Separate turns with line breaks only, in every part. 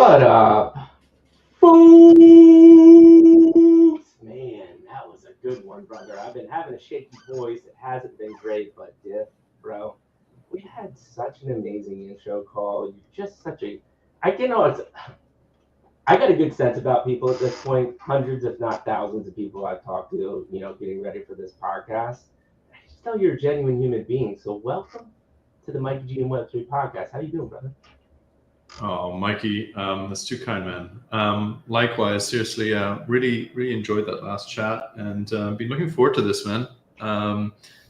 What up? Fools! Man, that was a good one, brother. I've been having a shaky voice. It hasn't been great, but Dith, bro, we had such an amazing intro call. You're just such a. I got a good sense about people at this point. Hundreds, if not thousands, of people I've talked to, getting ready for this podcast. I just know you're a genuine human being. So welcome to the Mikey G and Web3 podcast. How you doing, brother?
Oh, Mikey, that's too kind, man. Likewise, seriously, really enjoyed that last chat and been looking forward to this, man.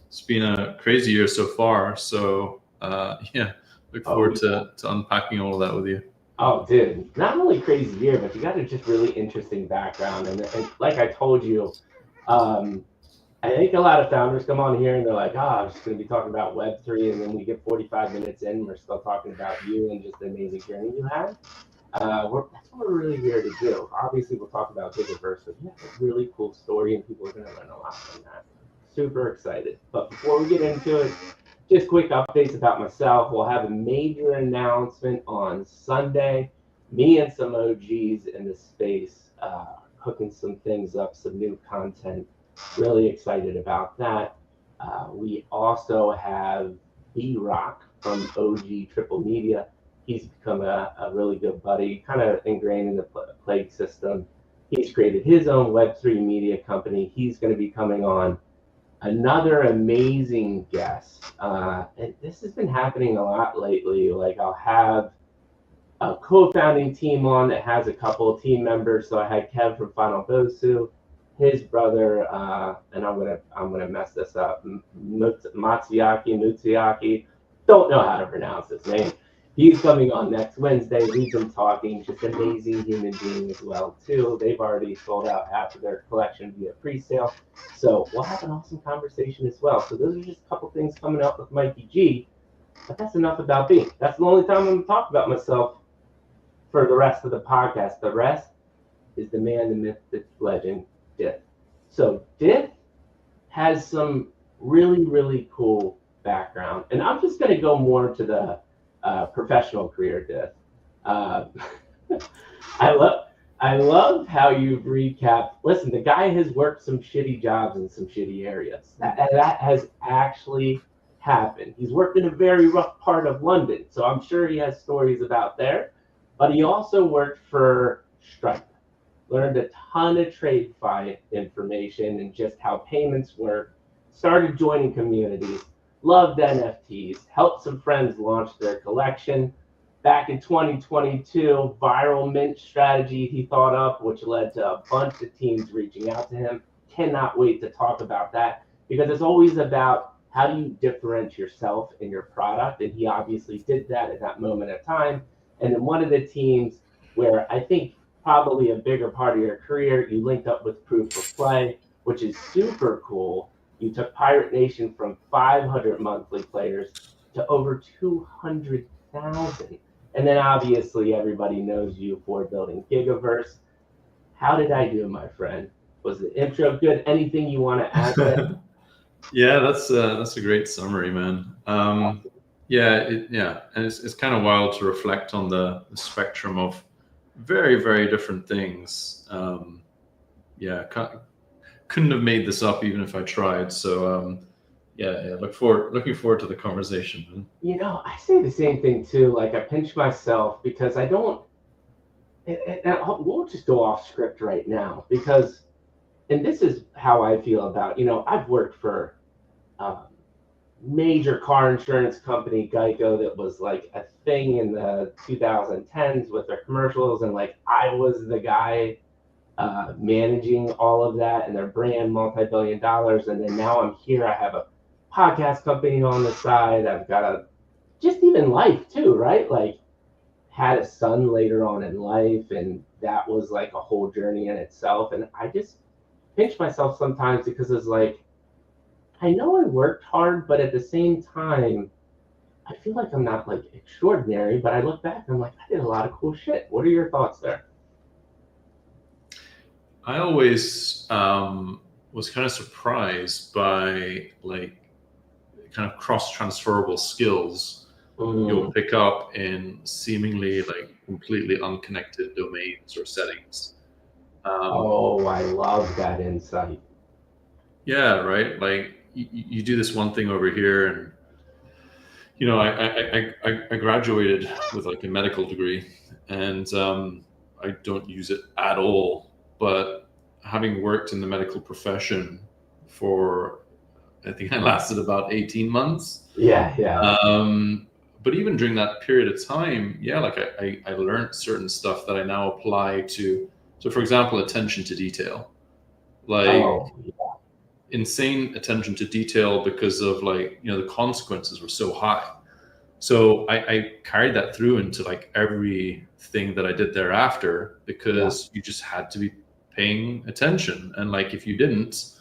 It's been a crazy year so far, so look forward to unpacking all of that with you.
Oh, dude, not only crazy year, but you got a just really interesting background. And like I told you, I think a lot of founders come on here and they're like, I'm just going to be talking about Web3. And then we get 45 minutes in, we're still talking about you and just the amazing journey you had. That's what we're really here to do. Obviously, we'll talk about Gigaverse, but you have a really cool story and people are going to learn a lot from that. Super excited. But before we get into it, just quick updates about myself. We'll have a major announcement on Sunday. Me and some OGs in the space hooking some things up, some new content. Really excited about that. We also have B-Rock from OG Triple Media. He's become a really good buddy, kind of ingrained in the Plague system. He's created his own Web3 media company. He's going to be coming on. Another amazing guest. And this has been happening a lot lately. Like I'll have a co-founding team on that has a couple of team members. So I had Kev from Final Bosu, his brother, and I'm gonna mess this up. Matsuaki. Don't know how to pronounce his name. He's coming on next Wednesday. We've been talking, just amazing human being as well too. They've already sold out half of their collection via pre-sale. So we'll have an awesome conversation as well. So those are just a couple things coming up with Mikey G. But that's enough about me. That's the only time I'm gonna talk about myself for the rest of the podcast. The rest is the man, the myth, the legend, Dith. So Dith has some really, really cool background. And I'm just gonna go more to the professional career, Dith. I love how you've recapped. Listen, the guy has worked some shitty jobs in some shitty areas. That has actually happened. He's worked in a very rough part of London, so I'm sure he has stories about there. But he also worked for Stripe, learned a ton of TradeFi information and just how payments work, started joining communities, loved NFTs, helped some friends launch their collection. Back in 2022, viral mint strategy he thought up, which led to a bunch of teams reaching out to him. Cannot wait to talk about that because it's always about how do you differentiate yourself in your product, and he obviously did that at that moment of time. And then one of the teams where I think probably a bigger part of your career, you linked up with Proof of Play, which is super cool. You took Pirate Nation from 500 monthly players to over 200,000. And then obviously everybody knows you for building Gigaverse. How did I do, my friend? Was the intro good? Anything you want to add there?
Yeah, that's a great summary, man. And it's kind of wild to reflect on the spectrum of very, very different things. Couldn't have made this up even if I tried. So looking forward to the conversation, man.
I say the same thing too. Like I pinch myself because I don't. We'll just go off script right now because, and this is how I feel about. I've worked for major car insurance company, Geico, that was like a thing in the 2010s with their commercials, and like I was the guy managing all of that and their brand, multi-billion dollars. And then now I'm here. I have a podcast company on the side. I've got just even life too, right? Like had a son later on in life, and that was like a whole journey in itself. And I just pinch myself sometimes because it's like, I know I worked hard, but at the same time, I feel like I'm not like extraordinary, but I look back and I'm like, I did a lot of cool shit. What are your thoughts there?
I always was kind of surprised by like kind of cross-transferable skills you'll pick up in seemingly like completely unconnected domains or settings.
Oh, I love that insight.
Yeah, right. Like you do this one thing over here, and I graduated with like a medical degree, and I don't use it at all. But having worked in the medical profession for, I think I lasted about 18 months.
Yeah, yeah,
Um, but even during that period of time, yeah, like I learned certain stuff that I now apply to. So, for example, attention to detail, like
oh,
insane attention to detail because of like, the consequences were so high. So I carried that through into like everything that I did thereafter
yeah,
because you just had to be paying attention. And like if you didn't,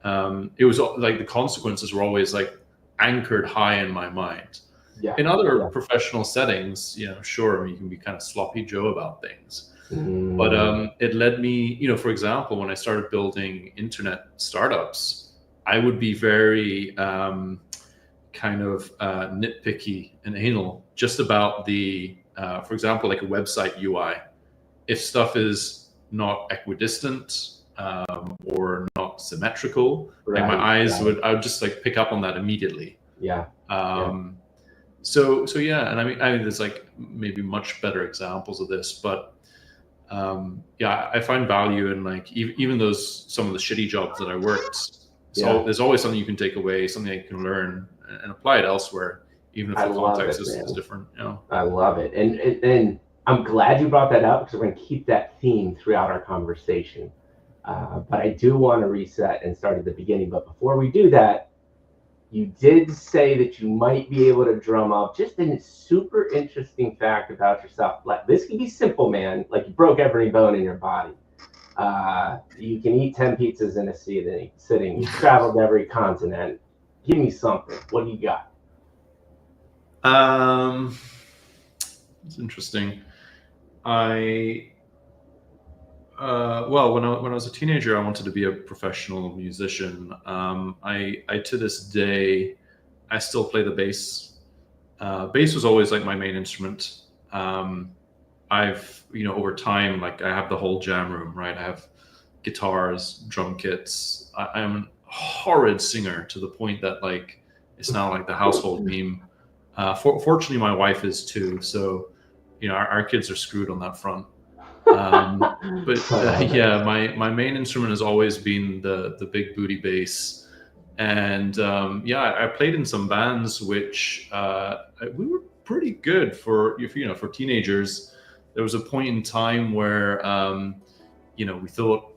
it was like the consequences were always like anchored high in my mind.
yeah,
In other
yeah.
professional settings, sure, you can be kind of sloppy Joe about things. But
Mm,
it led me, for example, when I started building internet startups, I would be very kind of nitpicky and anal just about for example, like a website UI. If stuff is not equidistant or not symmetrical, like my
right,
eyes
right.
I would just like pick up on that immediately.
Yeah, yeah.
Um, so yeah, and I mean, there's like maybe much better examples of this, but yeah, I find value in like even those some of the shitty jobs that I worked. So
Yeah,
there's always something you can take away, something that you can learn and apply it elsewhere, even if
I
the
love
context
it,
is
man.
different.
I love it. And I'm glad you brought that up because we're going to keep that theme throughout our conversation. But I do want to reset and start at the beginning. But before we do that, you did say that you might be able to drum up just a super interesting fact about yourself. Like this can be simple, man. Like you broke every bone in your body. You can eat 10 pizzas in a sitting. You've traveled every continent. Give me something. What do you got?
Um, it's interesting. I well, when I was a teenager, I wanted to be a professional musician. I to this day, I still play the bass. Bass was always like my main instrument. I've over time, like I have the whole jam room, right? I have guitars, drum kits. I'm a horrid singer to the point that like it's now like the household meme. Fortunately, my wife is too, so our kids are screwed on that front. But
I love it.
yeah, my main instrument has always been the big booty bass, and yeah, I played in some bands which we were pretty good for for teenagers. There was a point in time where we thought,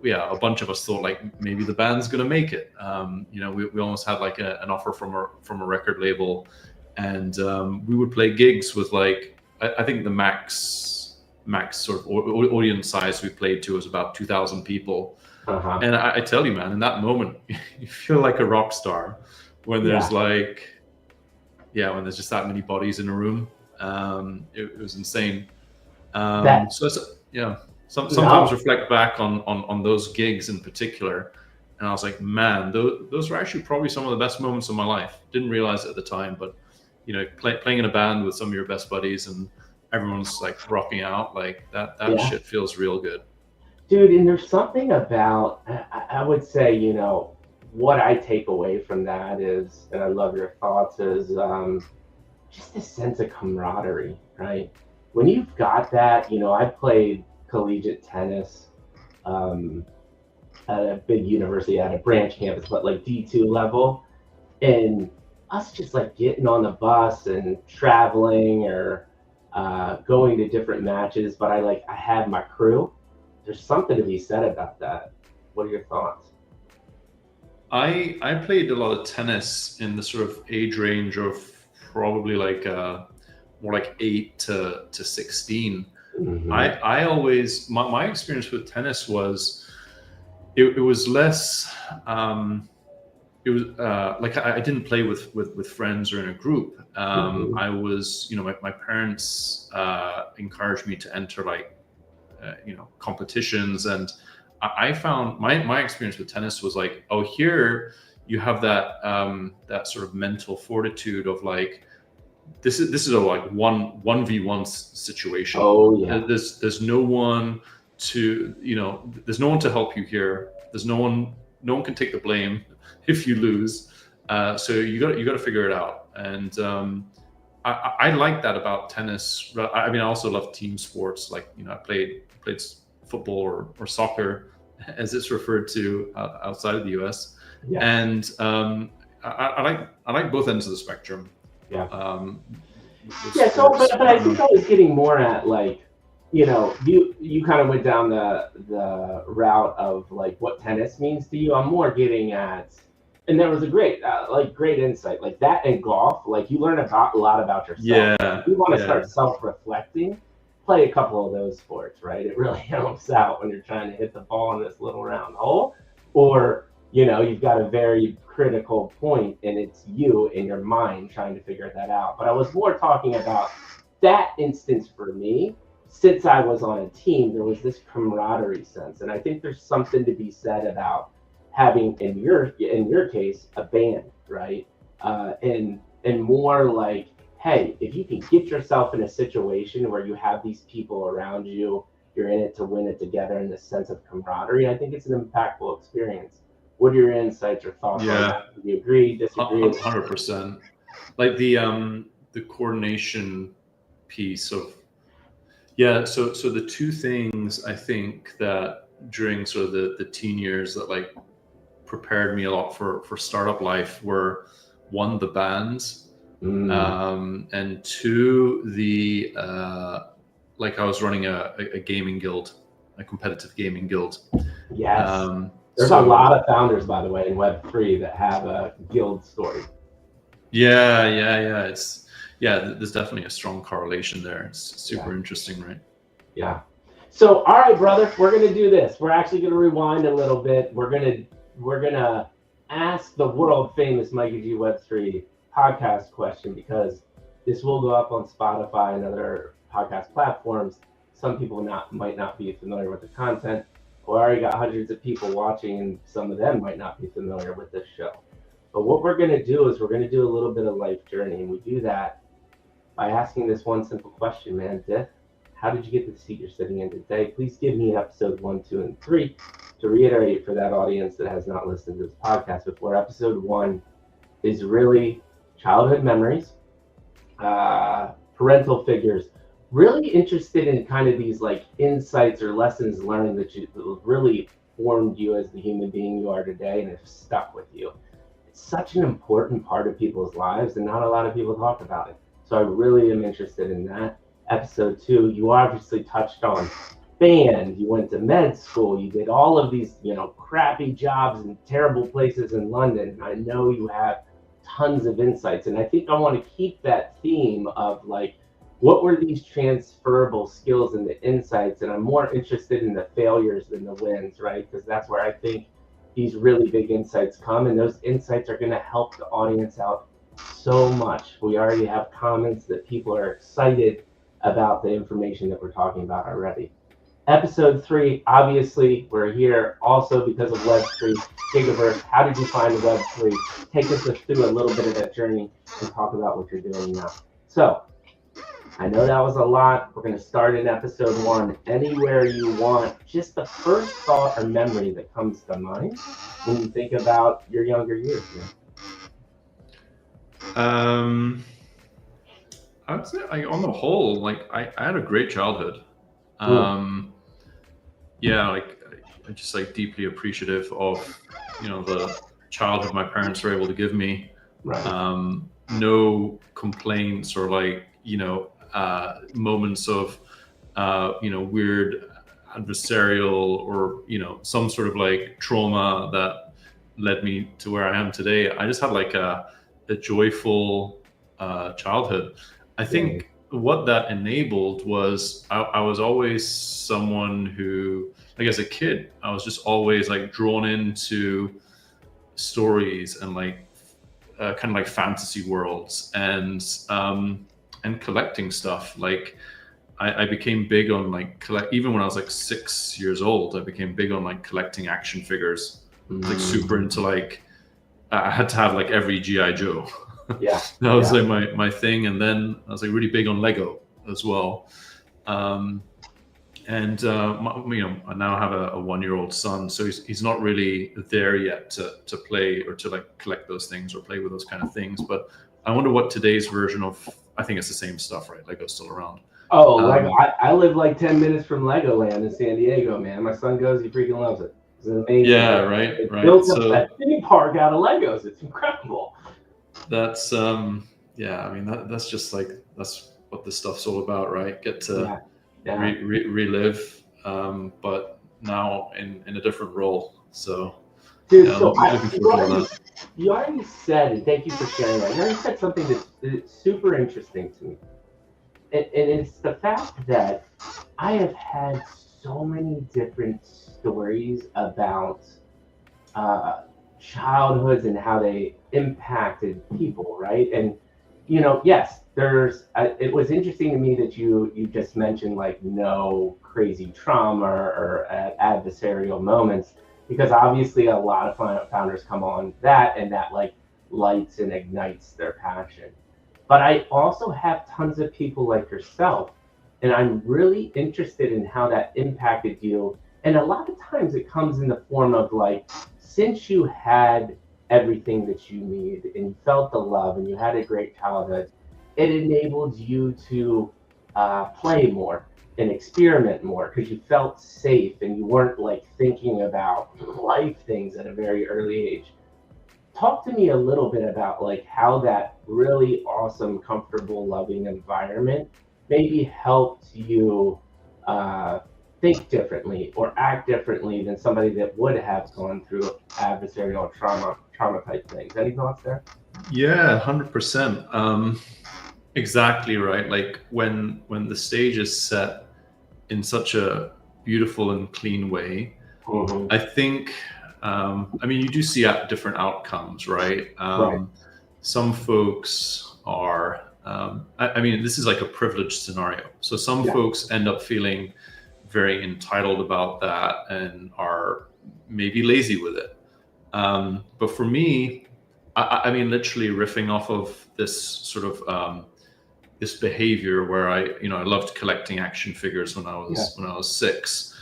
yeah, a bunch of us thought like maybe the band's gonna make it. We almost had like an offer from a record label, and we would play gigs with like I think the max sort of audience size we played to was about 2,000 people.
Uh-huh.
And I tell you, man, in that moment, you feel like a rock star when there's
Yeah.
like, yeah, when there's just that many bodies in a room. It was insane.
That
So yeah, sometimes
no.
reflect back on those gigs in particular, and I was like, man, those were actually probably some of the best moments of my life. Didn't realize it at the time, but playing in a band with some of your best buddies and everyone's like rocking out like that
Yeah.
shit feels real good.
Dude, and there's something about, I would say, what I take away from that is, and I love your thoughts, is just a sense of camaraderie, right? When you've got that, I played collegiate tennis um, at a big university at a branch campus, but like D2 level. And us just like getting on the bus and traveling or going to different matches, but I had my crew. There's something to be said about that. What are your thoughts?
I played a lot of tennis in the sort of age range of probably like more like 8 to 16.
Mm-hmm.
I always my experience with tennis was it was less it was like I didn't play with friends or in a group.
Mm-hmm.
I was my parents encouraged me to enter like competitions, and I found my experience with tennis was like, oh, here you have that that sort of mental fortitude of like this is a like 1v1 situation.
Oh yeah.
There's no one to, there's no one to help you here. There's no one can take the blame if you lose. So you got to figure it out. And I like that about tennis. I mean, I also love team sports. Like, I played football or soccer, as it's referred to outside of the US.
Yeah.
And I like both ends of the spectrum.
Yeah. So, but I think I was getting more at like, you kind of went down the route of like what tennis means to you. I'm more getting at, and there was a great insight like that in golf. Like you learn a lot about yourself.
Yeah.
If you want to start self-reflecting, play a couple of those sports, right? It really helps out when you're trying to hit the ball in this little round hole, or you've got a very critical point and it's you in your mind trying to figure that out. But I was more talking about that instance for me. Since I was on a team, there was this camaraderie sense, and I think there's something to be said about having, in your case, a band, right? And more like, hey, if you can get yourself in a situation where you have these people around you, you're in it to win it together in this sense of camaraderie, I think it's an impactful experience. What are your insights or thoughts on that? Do you agree, disagree?
100%. Like the coordination piece of, so the two things I think that during sort of the teen years that like prepared me a lot for startup life were, one, the bands, and two, the like I was running a gaming guild, a competitive gaming guild.
Yes. There's a lot of founders, by the way, in Web3 that have a guild story.
Yeah. There's definitely a strong correlation there. It's super interesting, right?
Yeah. So, all right, brother, we're gonna do this. We're actually gonna rewind a little bit. We're gonna ask the world famous Mikey G Web3 podcast question, because this will go up on Spotify and other podcast platforms. Some people might not be familiar with the content. We already got hundreds of people watching, and some of them might not be familiar with this show. But what we're going to do is we're going to do a little bit of life journey, and we do that by asking this one simple question, man. Dith, how did you get to the seat you're sitting in today? Please give me episode 1, 2, and 3 to reiterate for that audience that has not listened to this podcast before. Episode 1 is really childhood memories, parental figures. Really interested in kind of these like insights or lessons learned that really formed you as the human being you are today and have stuck with you. It's such an important part of people's lives, and not a lot of people talk about it. So I really am interested in that. Episode 2, you obviously touched on band, you went to med school, you did all of these, crappy jobs in terrible places in London. I know you have tons of insights, and I think I want to keep that theme of like, what were these transferable skills and the insights? And I'm more interested in the failures than the wins, right? Because that's where I think these really big insights come, and those insights are going to help the audience out so much. We already have comments that people are excited about the information that we're talking about already. Episode 3, obviously, we're here also because of Web3, Gigaverse. How did you find Web3? Take us through a little bit of that journey and talk about what you're doing now. So, I know that was a lot. We're going to start in episode 1. Anywhere you want, just the first thought or memory that comes to mind when you think about your younger years.
I would say, on the whole, like I had a great childhood. I'm just like deeply appreciative of, the childhood my parents were able to give me.
Right.
No complaints or like, moments of, weird adversarial or, some sort of like trauma that led me to where I am today. I just had like a joyful childhood. I think what that enabled was I was always someone who, like as a kid, I was just always like drawn into stories and like kind of like fantasy worlds and collecting stuff. Like I became big on like even when I was like 6 years old, I became big on like collecting action figures. Like super into like I had to have like every G.I. Joe.
Yeah.
That was
Yeah.
like my thing. And then I was like really big on Lego as well. Um, and I now have a 1-year-old son, so he's not really there yet to play or to like collect those things or play with those kind of things. But I wonder what today's version of, I think it's the same stuff, right? Lego's still around.
Oh, Lego! I live like 10 minutes from Legoland in San Diego, man. My son goes, he freaking loves it. It's amazing.
Yeah, right,
It
right.
built up
So
a theme park out of Legos. It's incredible.
that's yeah, I mean that's just like that's what this stuff's all about, right? Get to
Yeah. Yeah.
relive, but now in a different role. So
Dude,
yeah, I'm
so
looking forward to all that.
you already said, and thank you for sharing that. You already said something that's super interesting to me. And it's the fact that I have had so many different stories about uh, childhoods and how they impacted people, right? And yes, it was interesting to me that you just mentioned like no crazy trauma or adversarial moments, because obviously a lot of founders come on that, and that like lights and ignites their passion. But I also have tons of people like yourself, and I'm really interested in how that impacted you. And a lot of times it comes in the form of like, since you had everything that you need and you felt the love and you had a great childhood, it enabled you to play more and experiment more because you felt safe and you weren't like thinking about life things at a very early age. Talk to me a little bit about like how that really awesome, comfortable, loving environment maybe helped you uh, think differently or act differently than somebody that would have gone through adversarial trauma type things. Any thoughts there?
Yeah, 100%. Exactly right. Like when the stage is set in such a beautiful and clean way,
Mm-hmm.
I think. I mean, you do see different outcomes, right?
Right.
Some folks are. I mean, this is like a privileged scenario. So some
Yeah.
folks end up feeling very entitled about that and are maybe lazy with it. But for me, I mean, literally riffing off of this sort of this behavior where I loved collecting action figures when I
Yeah.
was 6.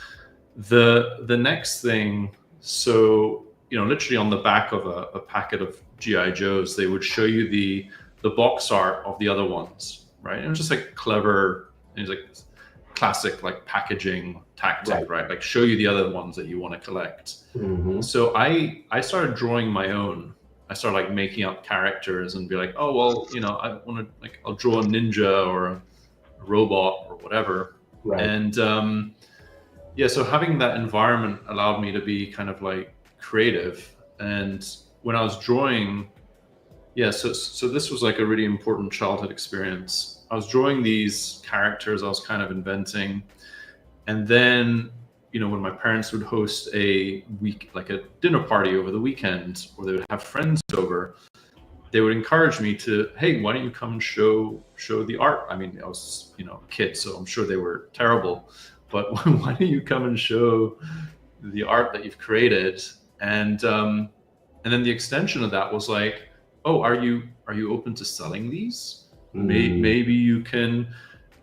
The next thing, so literally on the back of a packet of GI Joes, they would show you the box art of the other ones, right? And it was just like clever, it was like classic like packaging tactic, right? Like show you the other ones that you want to collect.
Mm-hmm.
So I started drawing my own. I started like making up characters and be like, oh well, I want to like I'll draw a ninja or a robot or whatever.
Right.
And yeah, so having that environment allowed me to be kind of like creative. And when I was drawing, yeah, so this was like a really important childhood experience. I was drawing these characters I was kind of inventing, and then when my parents would host a dinner party over the weekend, or they would have friends over, they would encourage me to, hey, why don't you come and show the art? I mean, I was a kid, so I'm sure they were terrible, but why don't you come and show the art that you've created? And then the extension of that was like, oh, are you open to selling these? Maybe you can,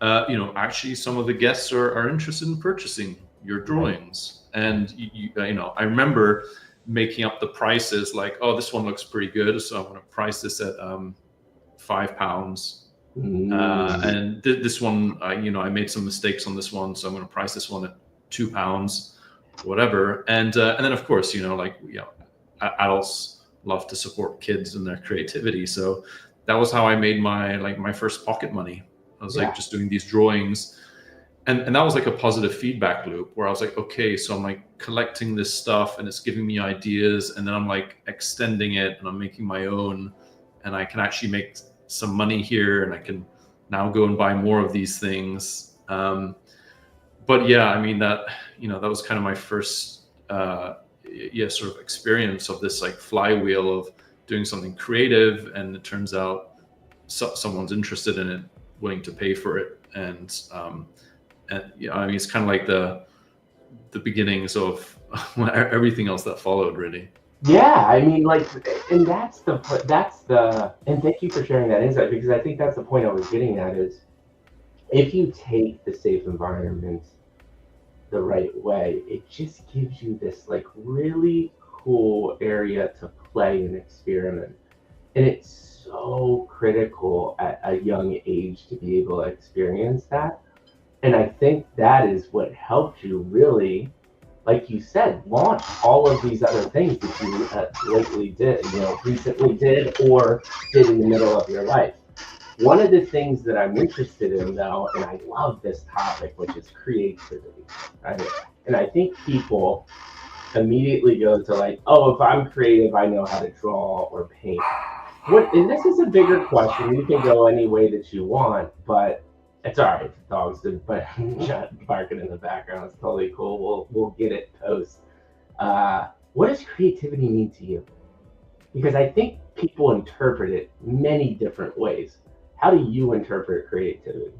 actually some of the guests are interested in purchasing your drawings. And I remember making up the prices, like, oh, this one looks pretty good, so I'm going to price this at £5. And this one, I made some mistakes on this one, so I'm going to price this one at £2, whatever. And then of course, adults love to support kids and their creativity, so that was how I made my first pocket money. I was like just doing these drawings, and that was like a positive feedback loop where I was like, okay, so I'm like collecting this stuff and it's giving me ideas, and then I'm like extending it and I'm making my own, and I can actually make some money here, and I can now go and buy more of these things. But yeah, I mean that was kind of my first sort of experience of this like flywheel of doing something creative, and it turns out someone's interested in it, willing to pay for it, and I mean it's kind of like the beginnings of everything else that followed, really.
Yeah, I mean, like, and and thank you for sharing that insight, because I think that's the point I was getting at is if you take the safe environment the right way, it just gives you this like really cool area to play and experiment. And it's so critical at a young age to be able to experience that. And I think that is what helped you really, like you said, launch all of these other things that you lately did, recently did, or did in the middle of your life. One of the things that I'm interested in, though, and I love this topic, which is creativity, right? And I think people immediately go to like, oh, if I'm creative, I know how to draw or paint. And this is a bigger question. You can go any way that you want, but it's all right. The dogs did, but barking in the background. It's totally cool. We'll get it post. What does creativity mean to you? Because I think people interpret it many different ways. How do you interpret creativity?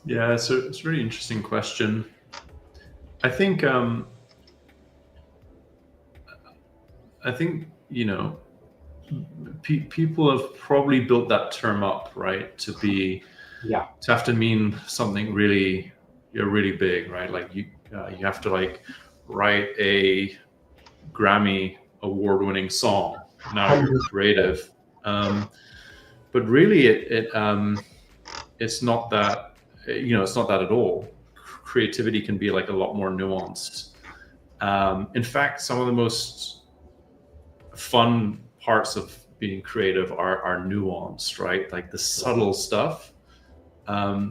Yeah, so it's a really interesting question. I think people have probably built that term up, right, to have to mean something really big, right? Like you have to like write a Grammy award-winning song. Now you're creative, but really it's not that. It's not that at all. Creativity can be like a lot more nuanced. In fact, some of the most fun parts of being creative are nuanced, right? Like the subtle stuff.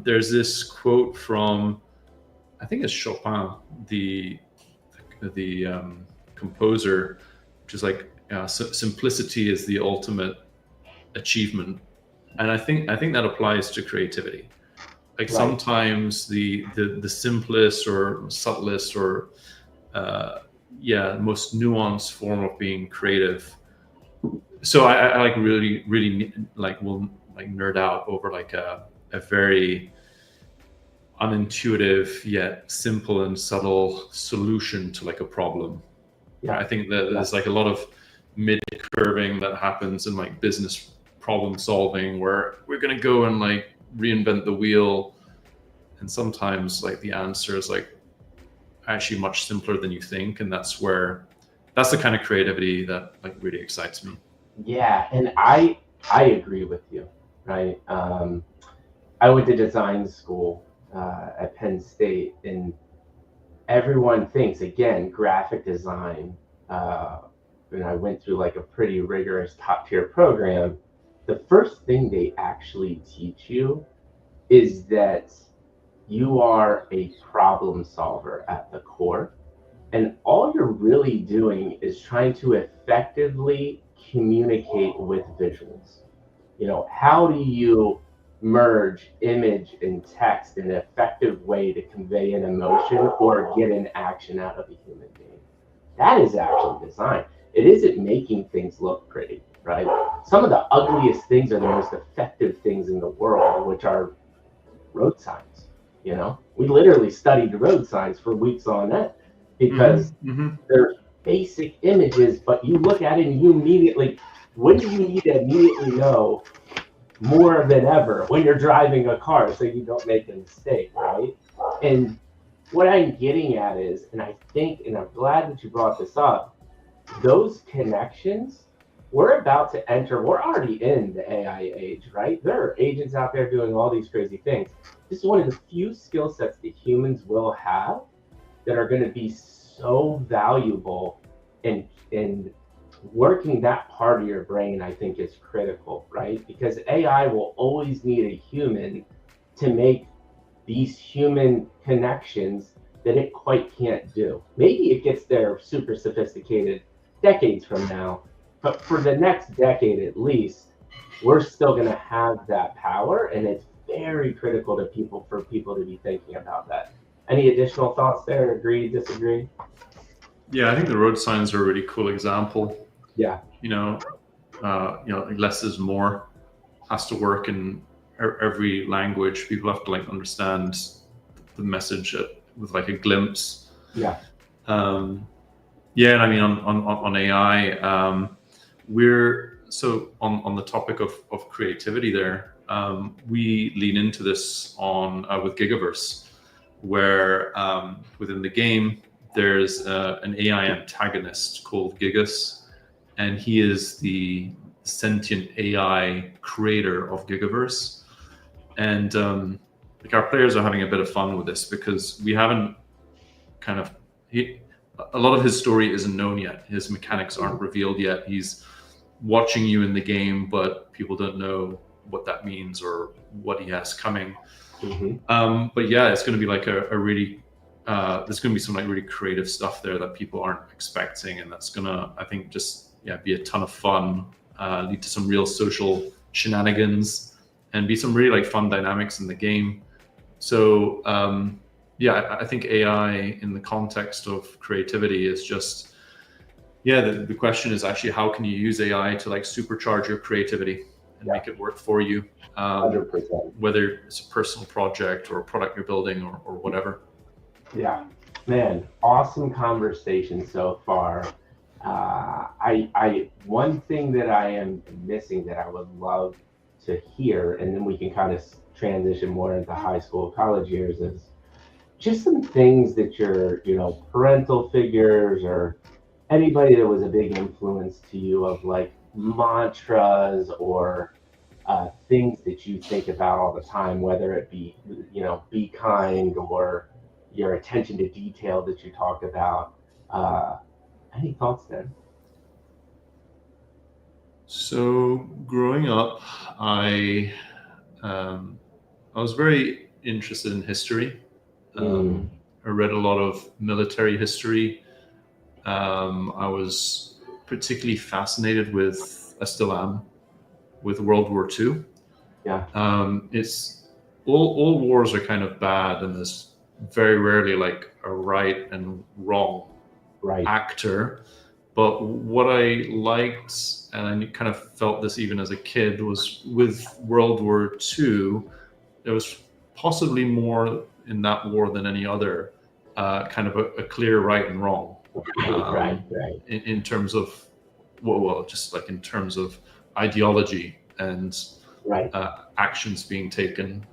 There's this quote from, I think it's Chopin, the composer, which is like simplicity is the ultimate achievement, and I think that applies to creativity. Like sometimes the simplest or subtlest or most nuanced form of being creative. So I like really like will like nerd out over like a very unintuitive yet simple and subtle solution to like a problem. Yeah, I think that there's like a lot of mid curving that happens in like business problem solving where we're gonna go and like reinvent the wheel, and sometimes like the answer is like actually much simpler than you think, and that's the kind of creativity that like really excites me.
Yeah, and I agree with you, right? I went to design school at Penn State, and everyone thinks again graphic design. And I went through like a pretty rigorous top tier program. The first thing they actually teach you is that you are a problem solver at the core. And all you're really doing is trying to effectively communicate with visuals. How do you merge image and text in an effective way to convey an emotion or get an action out of a human being? That is actually design. It isn't making things look pretty, right? Some of the ugliest things are the most effective things in the world, which are road signs. We literally studied road signs for weeks on end because they're basic images, but you look at it and you immediately, when do you need to immediately know more than ever when you're driving a car so you don't make a mistake, right? And what I'm getting at is, and I think, and I'm glad that you brought this up, those connections, we're already in the AI age, right? There are agents out there doing all these crazy things. This is one of the few skill sets that humans will have that are going to be so valuable, and working that part of your brain, I think, is critical, right? Because AI will always need a human to make these human connections that it quite can't do. Maybe it gets there super sophisticated decades from now, but for the next decade at least, we're still going to have that power, and it's very critical for people to be thinking about that. Any additional thoughts there? Agree, disagree?
Yeah, I think the road signs are a really cool example.
Yeah.
Less is more has to work in every language. People have to like understand the message with like a glimpse.
Yeah.
Yeah, and I mean on AI, we're so on the topic of creativity there. We lean into this on with Gigaverse, where within the game there's an AI antagonist called Gigas, and he is the sentient AI creator of Gigaverse. And like our players are having a bit of fun with this because we haven't kind of a lot of his story isn't known yet. His mechanics aren't revealed yet. He's watching you in the game, but people don't know what that means or what he has coming.
Mm-hmm.
But yeah, it's going to be like a really there's going to be some like really creative stuff there that people aren't expecting, and that's gonna, I think, just be a ton of fun, lead to some real social shenanigans, and be some really like fun dynamics in the game. So I think AI in the context of creativity is just the question is actually how can you use AI to like supercharge your creativity and make it work for you,
100%.
whether it's a personal project or a product you're building or whatever.
Yeah, man, awesome conversation so far. I one thing that I am missing that I would love to hear, and then we can kind of transition more into high school, college years, is just some things that your, parental figures or anybody that was a big influence to you of like mantras or things that you think about all the time, whether it be, be kind or your attention to detail that you talked about. Any thoughts there?
So growing up, I was very interested in history. I read a lot of military history. I was particularly fascinated with, I still am, with World War II.
Yeah.
It's all wars are kind of bad, and there's very rarely like a right and wrong actor. But what I liked, and I kind of felt this even as a kid, was with World War II, there was possibly more in that war than any other, kind of a clear right and wrong.
Right.
In terms of, well, just like in terms of ideology and actions being taken.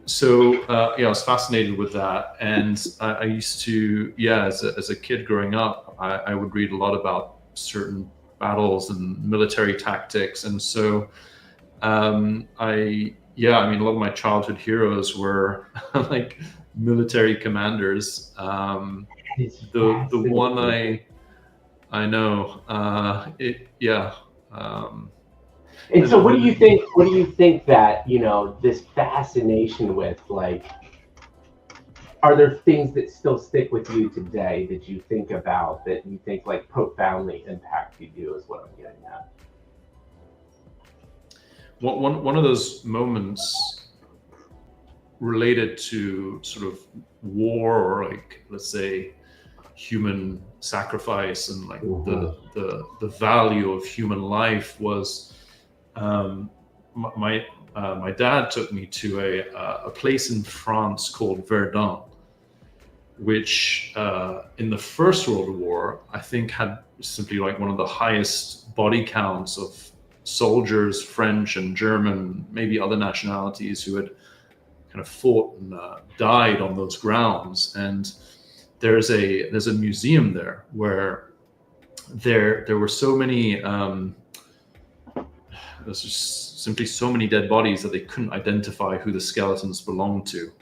So I was fascinated with that, and I used to, as a kid growing up, I would read a lot about certain battles and military tactics, and so I mean, a lot of my childhood heroes were like military commanders. The one I know,
And so, what do you think? What do you think that this fascination with? Like, are there things that still stick with you today that you think about that you think like profoundly impacted you? Is what I'm getting at.
One of those moments related to sort of war or like, let's say, human sacrifice and like the value of human life was my dad took me to a place in France called Verdun, which in the First World War I think had simply like one of the highest body counts of soldiers, French and German, maybe other nationalities, who had kind of fought and died on those grounds. And there's a museum there where there were so many there's just simply so many dead bodies that they couldn't identify who the skeletons belonged to.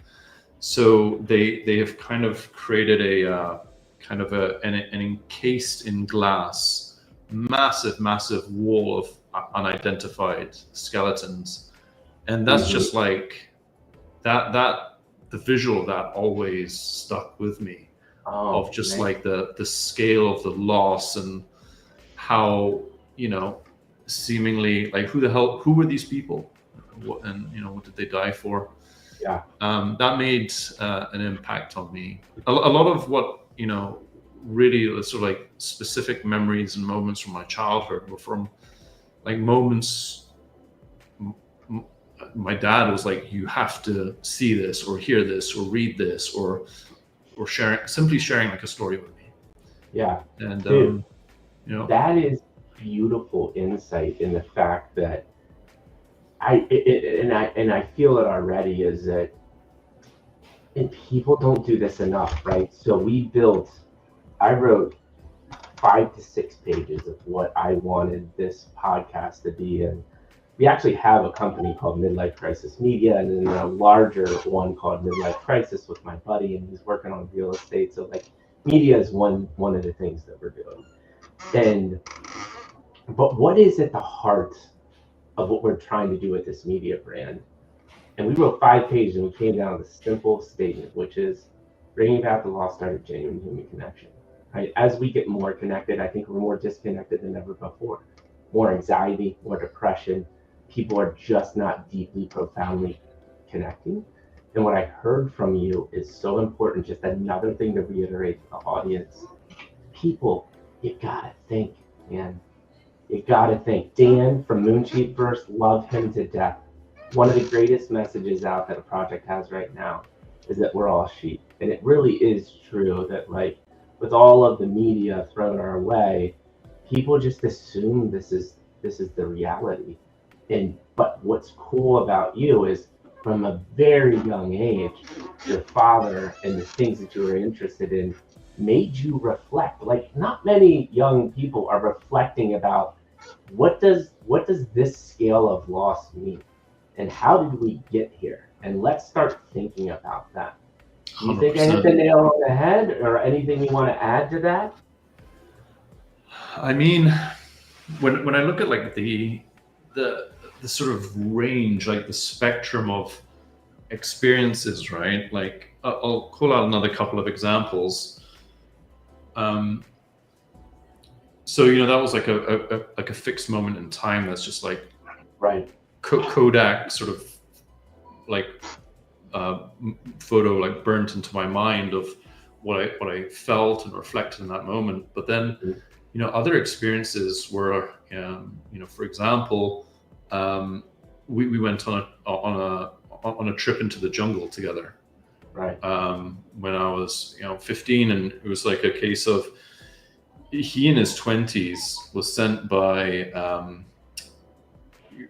So they have kind of created a kind of an encased in glass massive wall of unidentified skeletons, and that's just like that the visual of that always stuck with me, of just like the scale of the loss and how seemingly like who were these people, and what did they die for. That made an impact on me. A lot of what really sort of like specific memories and moments from my childhood were from like moments my dad was like, you have to see this or hear this or read this or simply sharing like a story with me.
Yeah,
And
dude,
you know,
that is beautiful insight in the fact that I feel it already is that and people don't do this enough, right? So I wrote 5 to 6 pages of what I wanted this podcast to be, and we actually have a company called Midlife Crisis Media, and then a larger one called Midlife Crisis with my buddy, and he's working on real estate. So like, media is one of the things that we're doing, and but what is at the heart of what we're trying to do with this media brand? And we wrote 5 pages and we came down with a simple statement, which is bringing back the lost art of genuine human connection. Right? As we get more connected, I think we're more disconnected than ever before. More anxiety, more depression. People are just not deeply, profoundly connecting. And what I heard from you is so important. Just another thing to reiterate to the audience. People, you gotta think, man. You gotta think. Dan from Moonsheet Verse, love him to death. One of the greatest messages out that a project has right now is that we're all sheep. And it really is true that, like, with all of the media thrown our way, people just assume this is the reality. And but what's cool about you is from a very young age, your father and the things that you were interested in made you reflect. Like, not many young people are reflecting about what does this scale of loss mean, and how did we get here? And let's start thinking about that. Do you think I hit the
100%.
nail on the head, or anything you want to add to that?
I mean, when I look at like the sort of range, like the spectrum of experiences, right? Like I'll call out another couple of examples. Um, so that was like a fixed moment in time. That's just like
Right.
Kodak sort of like photo like burnt into my mind of what I felt and reflected in that moment. But then other experiences were for example, we went on a trip into the jungle together.
Right.
When I was 15, and it was like a case of he in his 20s was sent by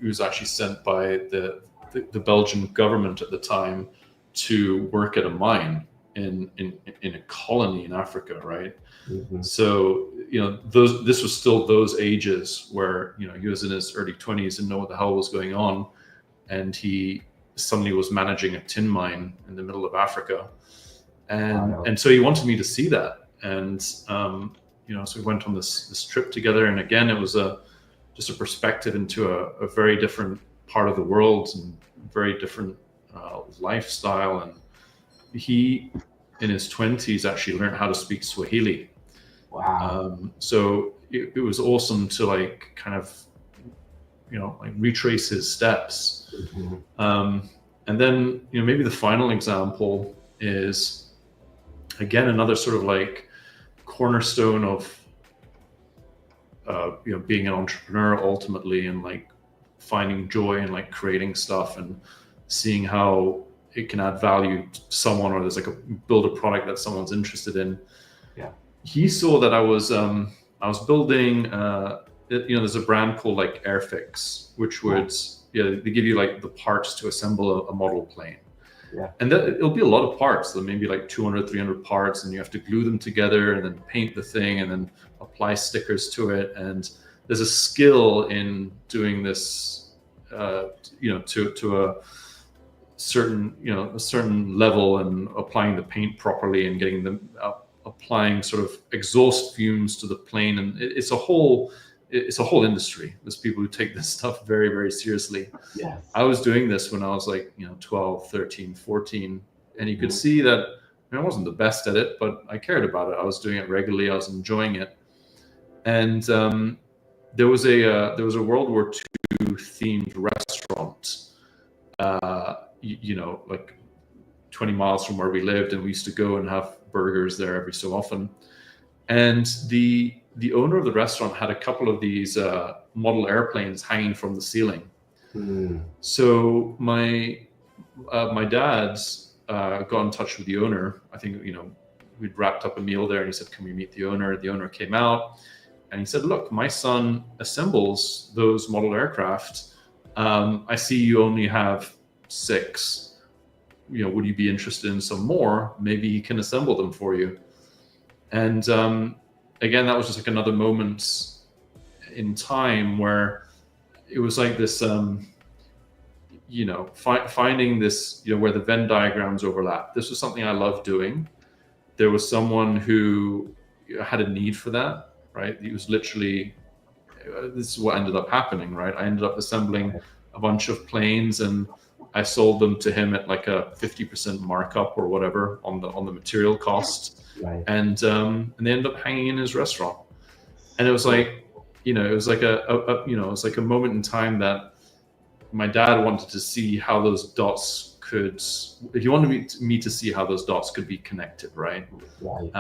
he was actually sent by the Belgian government at the time to work at a mine in a colony in Africa, right?
Mm-hmm.
So this was still those ages where he was in his early 20s and know what the hell was going on, and he suddenly was managing a tin mine in the middle of Africa, and so he wanted me to see that, and so we went on this trip together, and again it was just a perspective into a very different part of the world and very different lifestyle. And he, in his 20s, actually learned how to speak Swahili.
Wow.
So it was awesome to like kind of, like retrace his steps.
Mm-hmm.
And then, maybe the final example is, again, another sort of like cornerstone of being an entrepreneur ultimately, and like finding joy in like creating stuff and seeing how it can add value to someone, or there's like build a product that someone's interested in.
Yeah.
He saw that I was building there's a brand called like Airfix, which would they give you like the parts to assemble a model plane.
Yeah.
And it'll be a lot of parts. There may be like 200, 300 parts, and you have to glue them together and then paint the thing and then apply stickers to it. And there's a skill in doing this, to a certain level, and applying the paint properly and getting them applying sort of exhaust fumes to the plane. And it's a whole industry. There's people who take this stuff very, very seriously.
Yes.
I was doing this when I was like 12, 13, 14, and you could see that I wasn't the best at it, but I cared about it. I was doing it regularly. I was enjoying it. And there was a World War II themed restaurant, like 20 miles from where we lived, and we used to go and have burgers there every so often. And the owner of the restaurant had a couple of these model airplanes hanging from the ceiling. So my dad's got in touch with the owner. I think we'd wrapped up a meal there, and he said, "Can we meet the owner?" The owner came out, and he said, "Look, my son assembles those model aircraft. I see you only have 6. Would you be interested in some more? Maybe he can assemble them for you." And again, that was just like another moment in time where it was like this, finding this, where the Venn diagrams overlap. This was something I loved doing. There was someone who had a need for that, right? It was literally, this is what ended up happening, right? I ended up assembling a bunch of planes, and I sold them to him at like a 50% markup or whatever on the material cost.
Right.
And they ended up hanging in his restaurant. And it was like, it was like it was like a moment in time that my dad wanted to see how those dots could, he wanted me to see how those dots could be connected, right?
Right.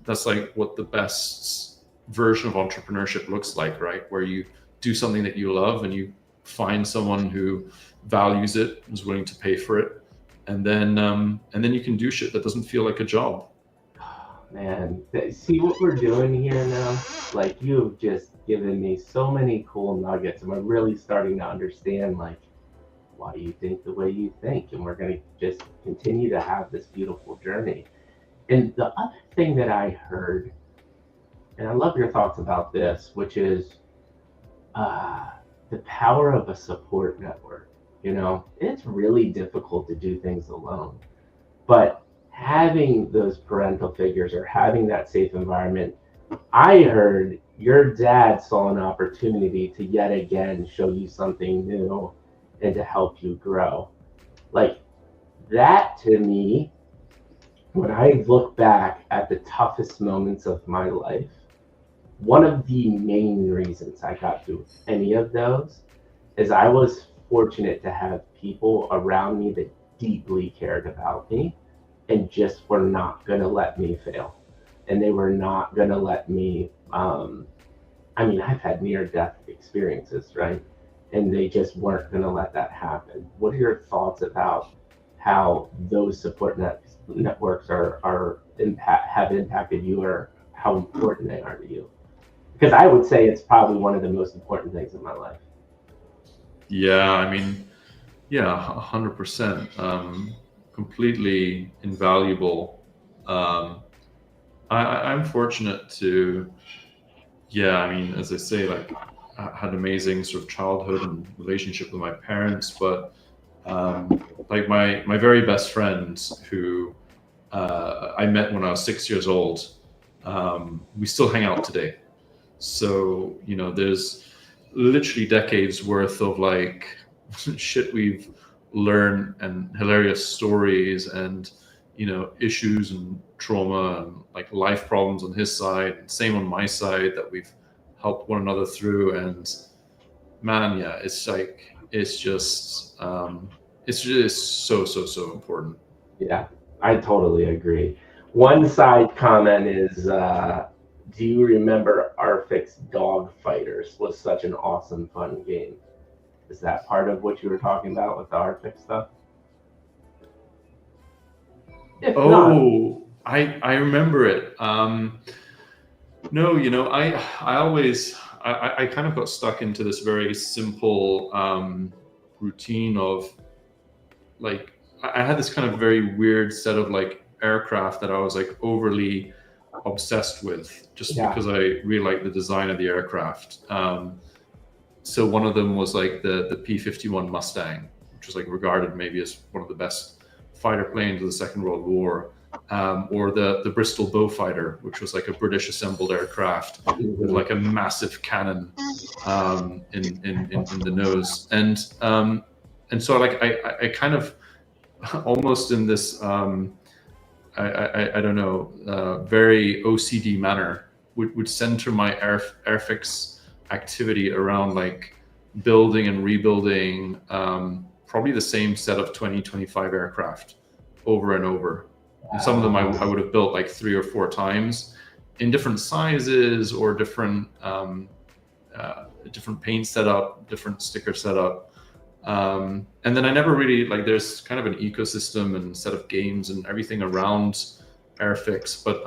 That's like what the best version of entrepreneurship looks like, right? Where you do something that you love, and you find someone who values it, is willing to pay for it, and then you can do shit that doesn't feel like a job.
Man, see what we're doing here now? Like, you've just given me so many cool nuggets, and we're really starting to understand, like, why you think the way you think, and we're going to just continue to have this beautiful journey. And the other thing that I heard, and I love your thoughts about this, which is the power of a support network. It's really difficult to do things alone, but having those parental figures or having that safe environment. I heard your dad saw an opportunity to yet again show you something new and to help you grow. Like, that to me, when I look back at the toughest moments of my life, one of the main reasons I got through any of those is I was fortunate to have people around me that deeply cared about me and just were not going to let me fail. And they were not going to let me, I've had near-death experiences, right? And they just weren't going to let that happen. What are your thoughts about how those support networks have impacted you, or how important they are to you? Because I would say it's probably one of the most important things in my life.
Yeah, 100%. Completely invaluable. I'm fortunate to, as I say, like, I had amazing sort of childhood and relationship with my parents, but like my very best friend, who I met when I was 6 years old, we still hang out today. So, there's literally decades worth of like shit we've learned, and hilarious stories, and issues and trauma and like life problems on his side, and same on my side, that we've helped one another through. And man, it's just so important.
Yeah, I totally agree. One side comment is, do you remember Arfix Dog Fighters was such an awesome, fun game? Is that part of what you were talking about with the Arfix stuff? If not,
I remember it. No, I always I kind of got stuck into this very simple routine of, like, I had this kind of very weird set of like aircraft that I was like overly obsessed with, just because I really liked the design of the aircraft. So one of them was like the P-51 Mustang, which was like regarded maybe as one of the best fighter planes of the Second World War, or the Bristol Beaufighter, which was like a British assembled aircraft with like a massive cannon in the nose. And so like I kind of almost in this I don't know, very OCD manner would center my airfix activity around like building and rebuilding probably the same set of 20-25 aircraft over and over. And some of them I would have built like 3 or 4 times in different sizes, or different paint setup, different sticker setup. And then I never really like. There's kind of an ecosystem and set of games and everything around Airfix, but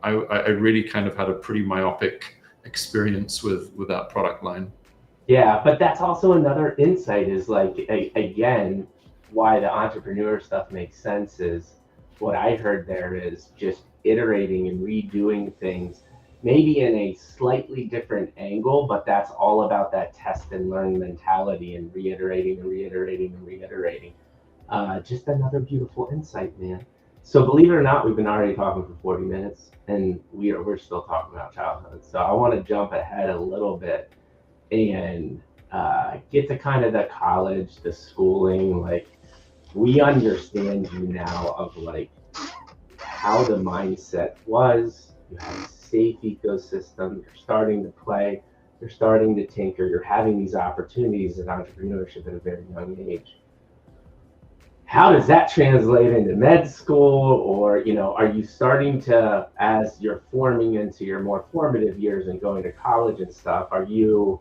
I really kind of had a pretty myopic experience with that product line.
Yeah, but that's also another insight is like, again, why the entrepreneur stuff makes sense is what I heard there is just iterating and redoing things, maybe in a slightly different angle, but that's all about that test and learn mentality and reiterating and reiterating and reiterating. Just another beautiful insight, man. So believe it or not, we've been already talking for 40 minutes and we're still talking about childhood. So I want to jump ahead a little bit and get to kind of the college, the schooling. Like, we understand you now of like how the mindset was. You have a safe ecosystem. You're starting to play. You're starting to tinker. You're having these opportunities in entrepreneurship at a very young age. How does that translate into med school? Or, are you starting to, as you're forming into your more formative years and going to college and stuff, are you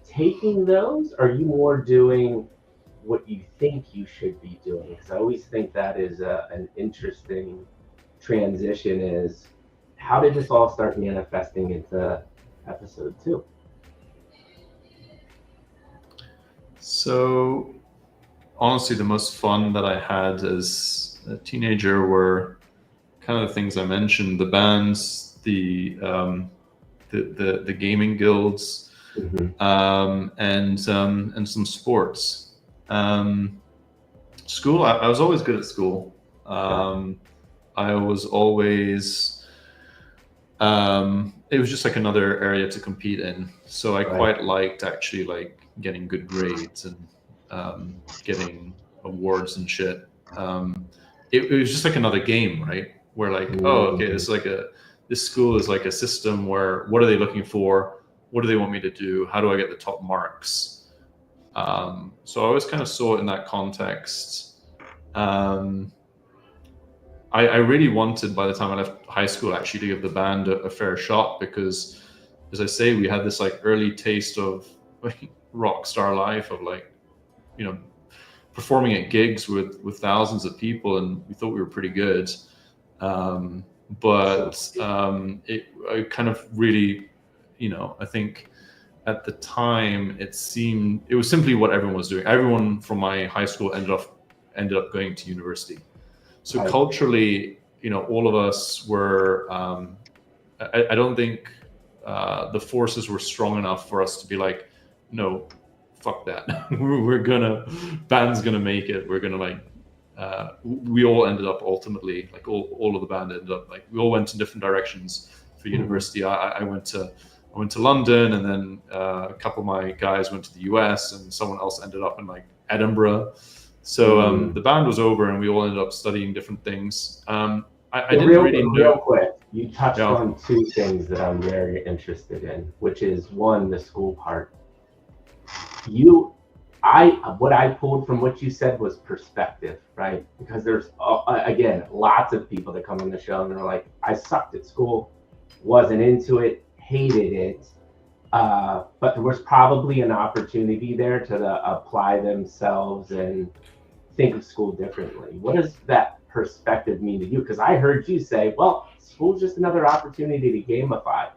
taking those? Are you more doing what you think you should be doing? Because I always think that is an interesting transition is how did this all start manifesting into episode 2?
So honestly, the most fun that I had as a teenager were kind of the things I mentioned: the bands, the gaming guilds, and some sports. School, I was always good at school. I was always, it was just like another area to compete in. So I quite liked actually like getting good grades and getting awards and shit. It was just like another game, right? Where like, oh, okay, this school is like a system where what are they looking for? What do they want me to do? How do I get the top marks? So I always kind of saw it in that context. I really wanted, by the time I left high school, actually to give the band a fair shot because, as I say, we had this like early taste of like, rock star life of like, performing at gigs with thousands of people, and we thought we were pretty good. I kind of really, I think at the time it was simply what everyone was doing. Everyone from my high school ended up going to university. So culturally, all of us were, I don't think the forces were strong enough for us to be like, no, fuck that. Band's gonna make it. We're gonna like, we all ended up ultimately, like all of the band ended up like, we all went in different directions for university. I went to London, and then a couple of my guys went to the US, and someone else ended up in like Edinburgh. So the band was over, and we all ended up studying different things. I didn't really know.
Real quick, you touched on 2 things that I'm very interested in, which is one, the school part. What I pulled from what you said was perspective, right? Because there's again lots of people that come on the show and they're like, I sucked at school, wasn't into it, hated it. But there was probably an opportunity there to apply themselves and think of school differently. What does that perspective mean to you? Because I heard you say, well, school's just another opportunity to gamify.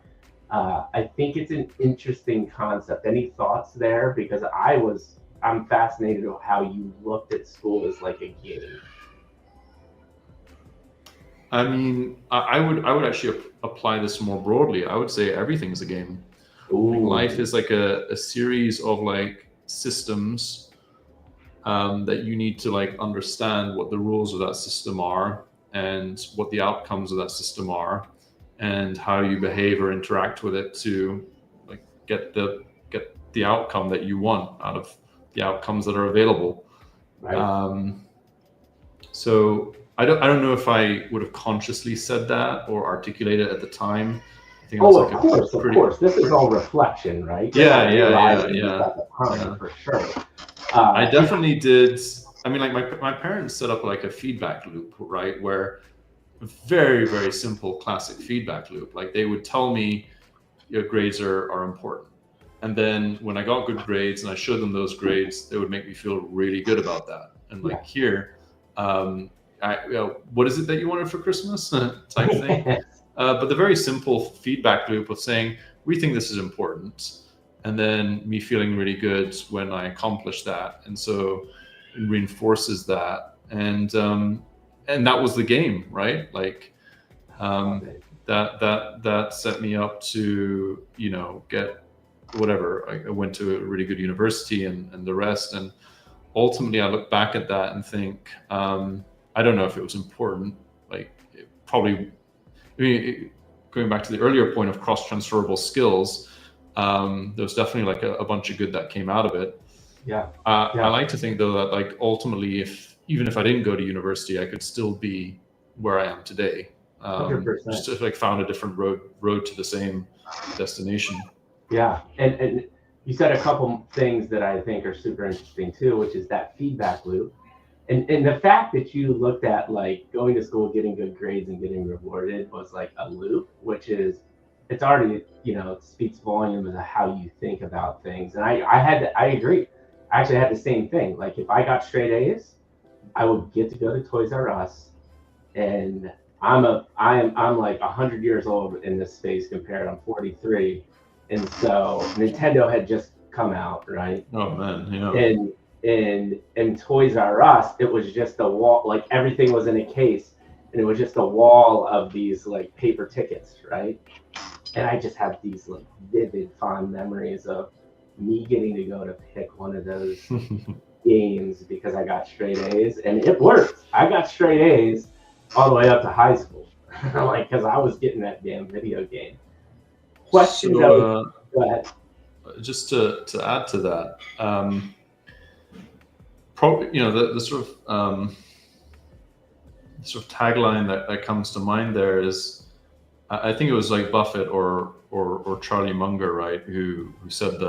I think it's an interesting concept. Any thoughts there? Because I'm fascinated with how you looked at school as like a game.
I mean, I would actually apply this more broadly. I would say everything's a game. Like life is like a series of like systems that you need to like understand what the rules of that system are and what the outcomes of that system are and how you behave or interact with it to like get the outcome that you want out of the outcomes that are available. Right. So I don't know if I would have consciously said that or articulated it at the time.
I think of course. This is all reflection, right?
Yeah.
For sure.
I definitely did. I mean, like my parents set up like a feedback loop, right? Where very, very simple classic feedback loop. Like they would tell me your grades are important. And then when I got good grades and I showed them those grades, they would make me feel really good about that. And like here, what is it that you wanted for Christmas type thing. But the very simple feedback loop of saying, we think this is important. And then me feeling really good when I accomplish that. And so it reinforces that. And that was the game, right? Like that set me up to, get whatever. I went to a really good university and the rest. And ultimately I look back at that and think, I don't know if it was important. Like probably, going back to the earlier point of cross-transferable skills, there was definitely like a bunch of good that came out of it. I like to think though that like ultimately, even if I didn't go to university, I could still be where I am today.
100%.
Just like found a different road to the same destination.
Yeah, and you said a couple things that I think are super interesting too, which is that feedback loop. And the fact that you looked at like going to school, getting good grades and getting rewarded was like a loop, which is, it's already, it speaks volumes of how you think about things. And I agree. I actually had the same thing. Like if I got straight A's, I would get to go to Toys R Us, and I'm like 100 years old in this space compared. I'm 43. And so Nintendo had just come out, right?
Oh man, yeah.
And Toys R Us, it was just a wall, like everything was in a case, and it was just a wall of these like paper tickets, right? And I just have these like vivid, fond memories of me getting to go to pick one of those games because I got straight A's, and it worked. I got straight A's all the way up to high school, like because I was getting that damn video game. Question.
So,
go ahead.
Just to add to that, probably the sort of tagline that comes to mind there is, I think it was like Buffett or Charlie Munger, right, who said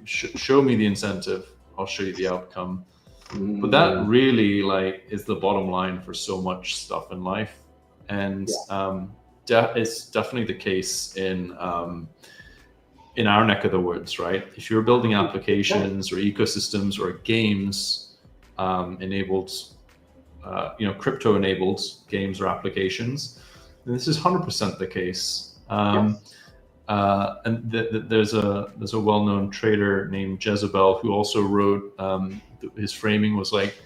show me the incentive, I'll show you the outcome. But that really like is the bottom line for so much stuff in life, and it's definitely the case in our neck of the woods, right? If you're building applications or ecosystems or games enabled, crypto-enabled games or applications, then this is 100% the case. And there's a well-known trader named Jezebel who also wrote, his framing was like,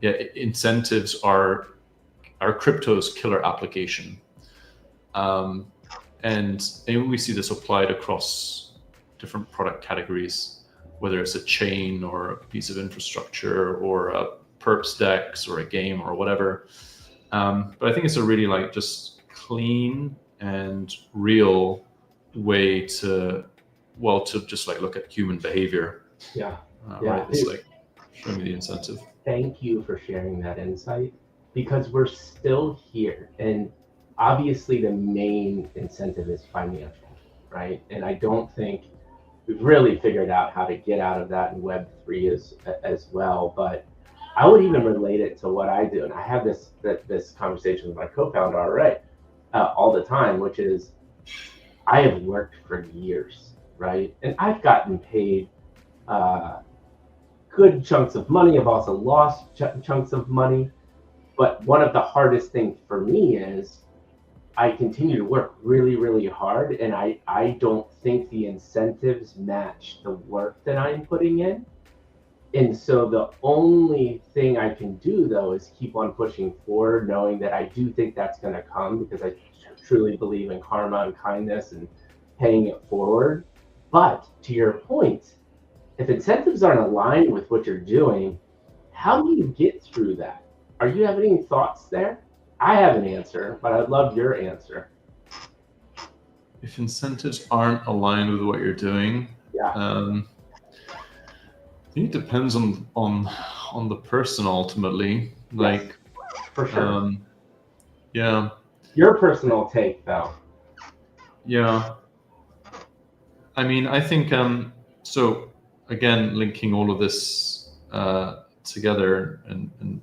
incentives are crypto's killer application. And we see this applied across different product categories, whether it's a chain or a piece of infrastructure or a perps dex or a game or whatever. But I think it's a really like just clean and real way to just like look at human behavior. Right? It's like, show me the incentive.
Thank you for sharing that insight, because we're still here, and obviously the main incentive is financial, right? And I don't think we've really figured out how to get out of that in Web3 as well. But I would even relate it to what I do, and I have this conversation with my co-founder already all the time, which is I have worked for years, right? And I've gotten paid good chunks of money. I've also lost chunks of money. But one of the hardest things for me is I continue to work really, really hard, and I don't think the incentives match the work that I'm putting in. And so the only thing I can do, though, is keep on pushing forward, knowing that I do think that's going to come, because I truly believe in karma and kindness and paying it forward. But to your point, if incentives aren't aligned with what you're doing, how do you get through that? Are you having any thoughts there? I have an answer, but I'd love your answer.
If incentives aren't aligned with what you're doing, I think it depends on the person ultimately. Like,
for sure.
Yeah.
Your personal take, though.
Yeah. I mean, I think so. Again, linking all of this together and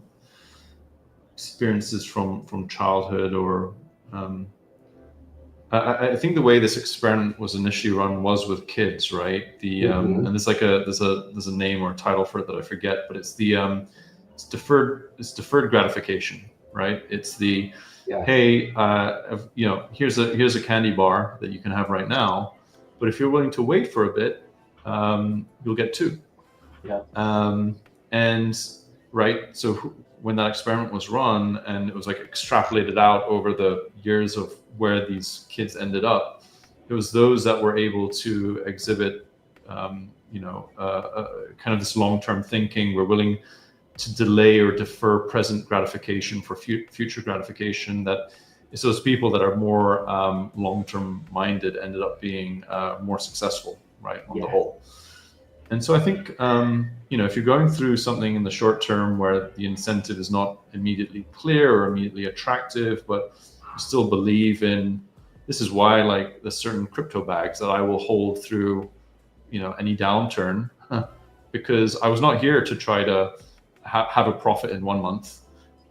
experiences from childhood or I think the way this experiment was initially run was with kids, right? And there's like there's a name or a title for it that I forget, but it's it's deferred gratification, right? It's the hey, here's a candy bar that you can have right now, but if you're willing to wait for a bit, you'll get two.
Yeah.
And right, so when that experiment was run and it was like extrapolated out over the years of where these kids ended up, it was those that were able to exhibit, kind of this long-term thinking. We're willing to delay or defer present gratification for future gratification. That it's those people that are more long-term minded ended up being more successful, right, on the whole. And so I think, if you're going through something in the short term where the incentive is not immediately clear or immediately attractive, but you still believe in, this is why like there's certain crypto bags that I will hold through, any downturn, because I was not here to try to have a profit in 1 month.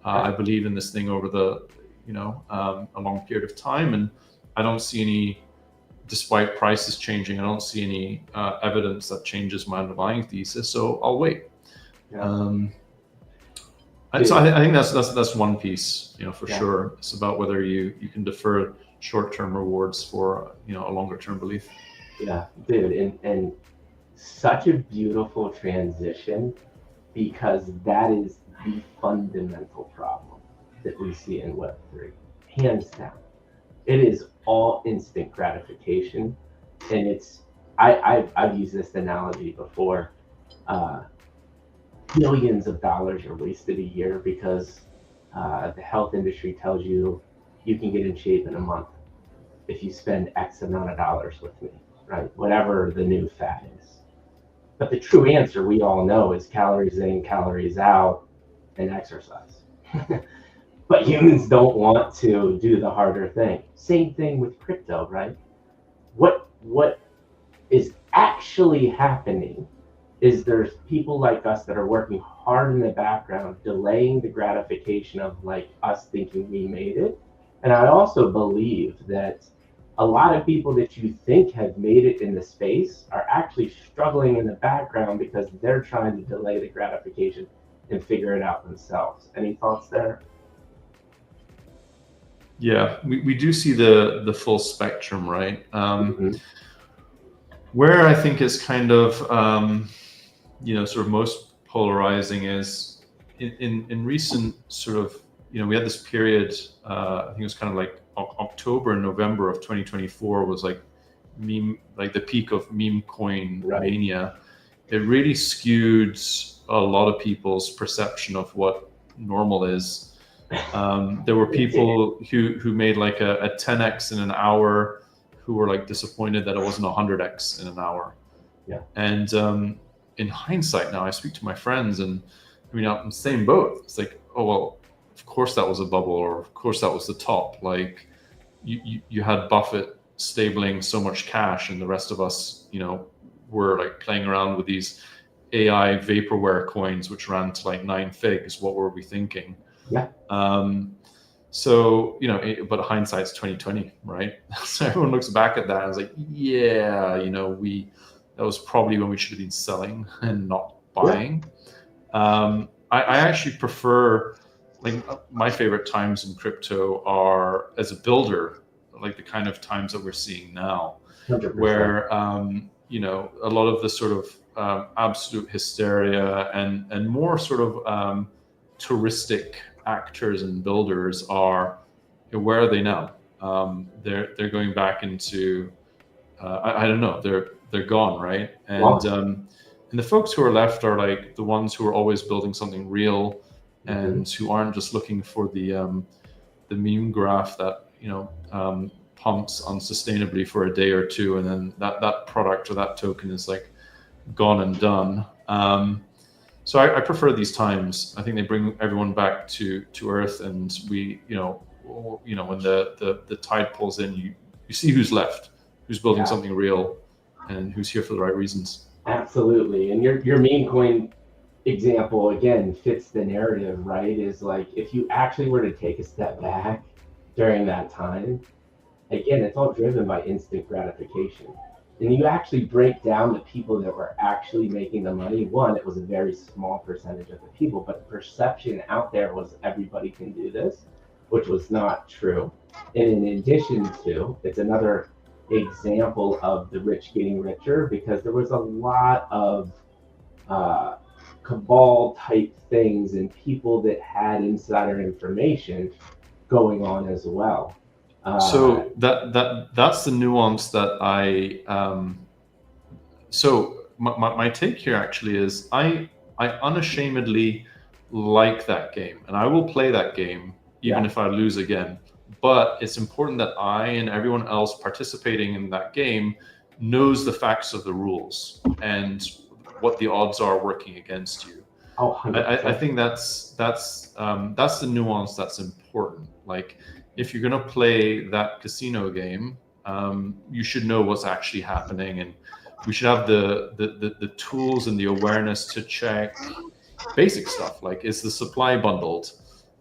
I believe in this thing over the, a long period of time, and I don't see any. Despite prices changing, I don't see any evidence that changes my underlying thesis, so I'll wait. So I think that's one piece, for sure. It's about whether you can defer short-term rewards for a longer-term belief.
Yeah, dude, and such a beautiful transition, because that is the fundamental problem that we see in Web3, hands down. It is all instant gratification, and I've used this analogy before. Billions of dollars are wasted a year because the health industry tells you can get in shape in a month if you spend X amount of dollars with me, right? Whatever the new fad is. But the true answer, we all know, is calories in, calories out, and exercise. But humans don't want to do the harder thing. Same thing with crypto, right? What is actually happening is there's people like us that are working hard in the background, delaying the gratification of like us thinking we made it. And I also believe that a lot of people that you think have made it in the space are actually struggling in the background because they're trying to delay the gratification and figure it out themselves. Any thoughts there?
Yeah, we do see the full spectrum, right? Where I think is kind of, sort of most polarizing is in recent sort of, we had this period, I think it was kind of like October and November of 2024 was like the peak of meme coin mania. It really skewed a lot of people's perception of what normal is. There were people who made like a 10x in an hour who were like disappointed that it wasn't 100x in an hour.
Yeah.
And in hindsight now, I speak to my friends and I'm in the same boat. It's like, oh, well, of course that was a bubble, or of course that was the top. Like you had Buffett stabling so much cash and the rest of us, were like playing around with these AI vaporware coins, which ran to like 9 figs. What were we thinking?
Yeah.
So, but hindsight's 2020, right? So everyone looks back at that and is like, yeah, that was probably when we should have been selling and not buying. I actually prefer, like, my favorite times in crypto are as a builder, like the kind of times that we're seeing now,
100%.
where, a lot of the sort of absolute hysteria and more sort of touristic actors and builders are, where are they now? They're going back into, I don't know, they're gone, right? And and the folks who are left are like the ones who are always building something real, and who aren't just looking for the meme graph that pumps unsustainably for a day or two, and then that product or that token is like gone and done. So I prefer these times. I think they bring everyone back to earth, and we, when the tide pulls in, you see who's left, who's building something real, and who's here for the right reasons.
Absolutely. And your meme coin example again fits the narrative, right? Is like, if you actually were to take a step back during that time, again, it's all driven by instant gratification. And you actually break down the people that were actually making the money. One, it was a very small percentage of the people, but the perception out there was everybody can do this, which was not true. And in addition to, it's another example of the rich getting richer because there was a lot of uh, cabal type things and people that had insider information going on as well.
So that's the nuance that I so my take here actually is I unashamedly like that game and I will play that game even if I lose again. But it's important that I and everyone else participating in that game knows the facts of the rules and what the odds are working against you.
Oh,
I think that's the nuance that's important. Like, if you're gonna play that casino game, you should know what's actually happening, and we should have the tools and the awareness to check basic stuff like, is the supply bundled,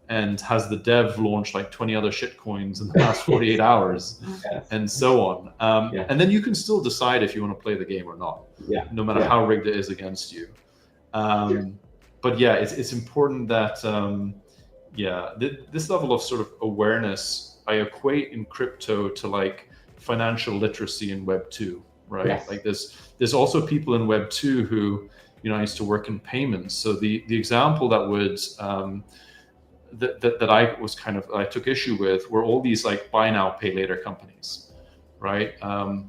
and has the dev launched like 20 other shit coins in the last 48 hours, and so on. And then you can still decide if you want to play the game or not, no matter how rigged it is against you. But yeah, it's important that this level of sort of awareness I equate in crypto to like financial literacy in Web 2, right?
Yes.
Like there's also people in Web 2 who, you know, I used to work in payments. So the example that would that I was I took issue with were all these like buy now pay later companies, right?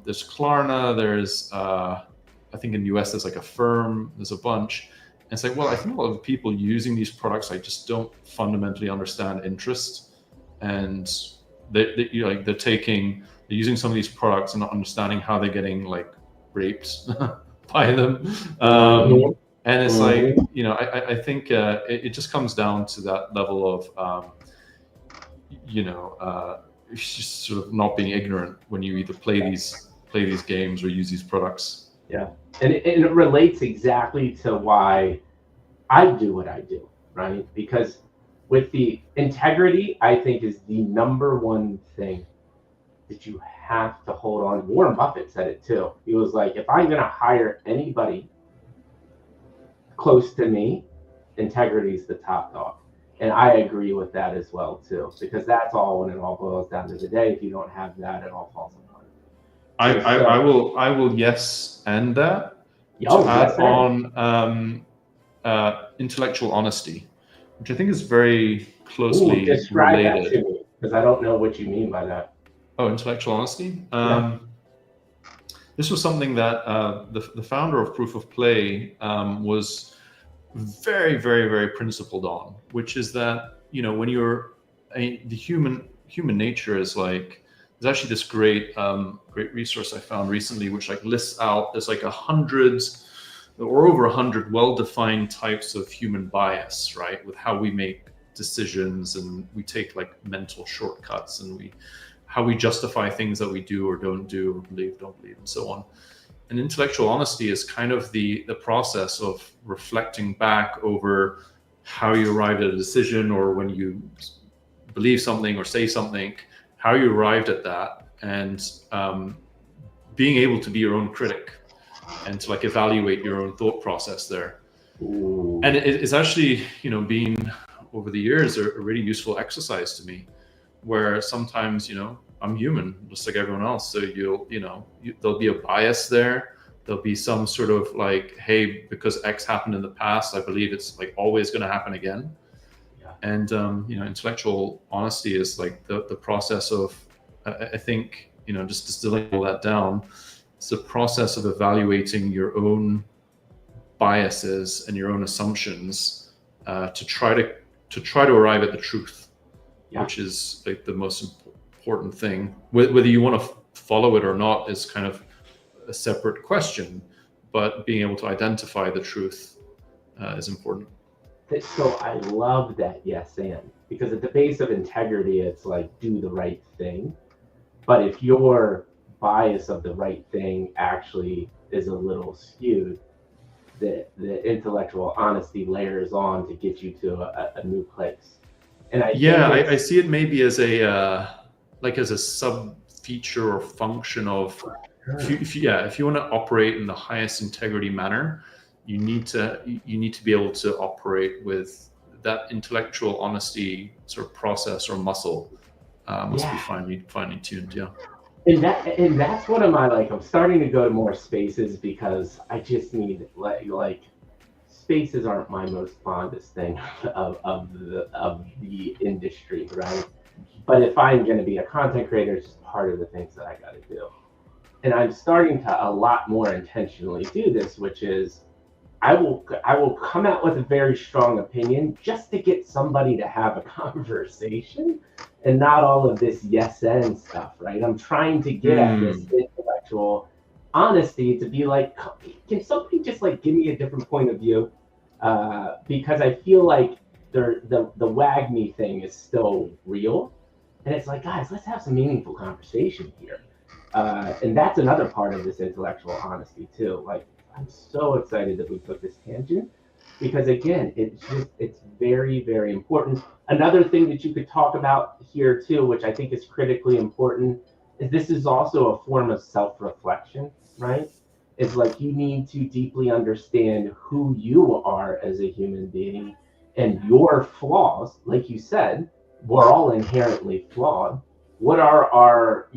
There's Klarna, there's I think in the US there's like a Firm, there's a bunch. And it's like, well, I think a lot of people using these products, I just don't fundamentally understand interest, and they're using some of these products and not understanding how they're getting like raped by them. And it's like, you know, I think it just comes down to that level of, it's just sort of not being ignorant when you either play these games or use these products.
Yeah, and it relates exactly to why I do what I do, right? Because with the integrity, I think is the number one thing that you have to hold on. Warren Buffett said it too. He was like, if I'm going to hire anybody close to me, integrity is the top dog. And I agree with that as well too, because that's all when it all boils down to the day. If you don't have that, it all falls apart.
I will yes and that. Add on intellectual honesty, which I think is very closely
describe
related.
That to me, because I don't know what you mean by that.
Oh, intellectual honesty. This was something that the founder of Proof of Play was very, very, very principled on, which is that, you know, when the human nature is like, there's actually this great resource I found recently, which like lists out, there's like 100 or over 100 well-defined types of human bias, right? With how we make decisions, and we take like mental shortcuts, and how we justify things that we do or don't do, or believe, don't believe, and so on. And intellectual honesty is kind of the process of reflecting back over how you arrived at a decision, or when you believe something or say something, how you arrived at that, and being able to be your own critic and to like evaluate your own thought process there.
Ooh.
And it's actually, you know, been over the years a really useful exercise to me, where sometimes, you know, I'm human just like everyone else. So there'll be a bias there. There'll be some sort of like, hey, because X happened in the past, I believe it's like always going to happen again. Yeah. And, intellectual honesty is like the process of, I think, you know, just distilling all that down, it's the process of evaluating your own biases and your own assumptions to try to arrive at the truth. Yeah. Which is like the most important thing. Whether you want to follow it or not is kind of a separate question, but being able to identify the truth is important.
So I love that yes and, because at the base of integrity, it's like do the right thing. But if your bias of the right thing actually is a little skewed, the intellectual honesty layers on to get you to a new place. And I see it maybe as a as a
feature or function of if you want to operate in the highest integrity manner, you need to be able to operate with that intellectual honesty sort of process or muscle must be finely tuned. Yeah.
And that's one of my, like, I'm starting to go to more spaces because I just need like spaces aren't my most fondest thing of the industry, right? But if I'm going to be a content creator, it's just part of the things that I got to do. And I'm starting to a lot more intentionally do this, which is I will come out with a very strong opinion just to get somebody to have a conversation and not all of this yes and stuff, right? I'm trying to get at this intellectual honesty to be like, can somebody just like give me a different point of view? Because I feel like the wag me thing is still real. And it's like, guys, let's have some meaningful conversation here. And that's another part of this intellectual honesty too. Like, I'm so excited that we took this tangent because again, it's very, very important. Another thing that you could talk about here too, which I think is critically important, is this is also a form of self-reflection, right? It's like you need to deeply understand who you are as a human being and your flaws. Like you said, we're all inherently flawed. What are our,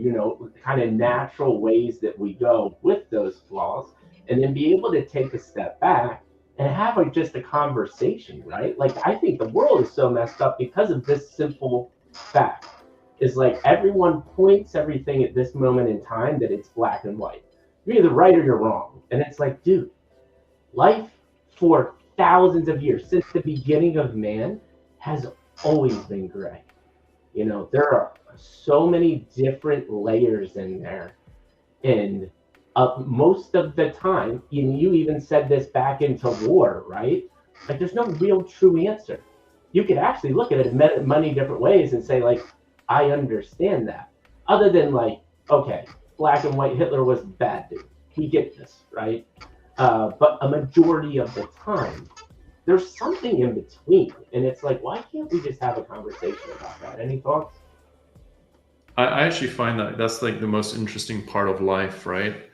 kind of natural ways that we go with those flaws? And then be able to take a step back and have just a conversation, right? Like, I think the world is so messed up because of this simple fact. Is like everyone points everything at this moment in time that it's black and white. You're either right or you're wrong. And it's like, dude, life for thousands of years, since the beginning of man, has always been gray. There are so many different layers in there. And most of the time, you even said this back into war, right? Like, there's no real true answer. You could actually look at it in many different ways and say, like, I understand that. Other than, like, okay, black and white, Hitler was bad dude. We get this, right? But a majority of the time, there's something in between. And it's like, why can't we just have a conversation about that? Any thoughts?
I actually find that that's like the most interesting part of life, right?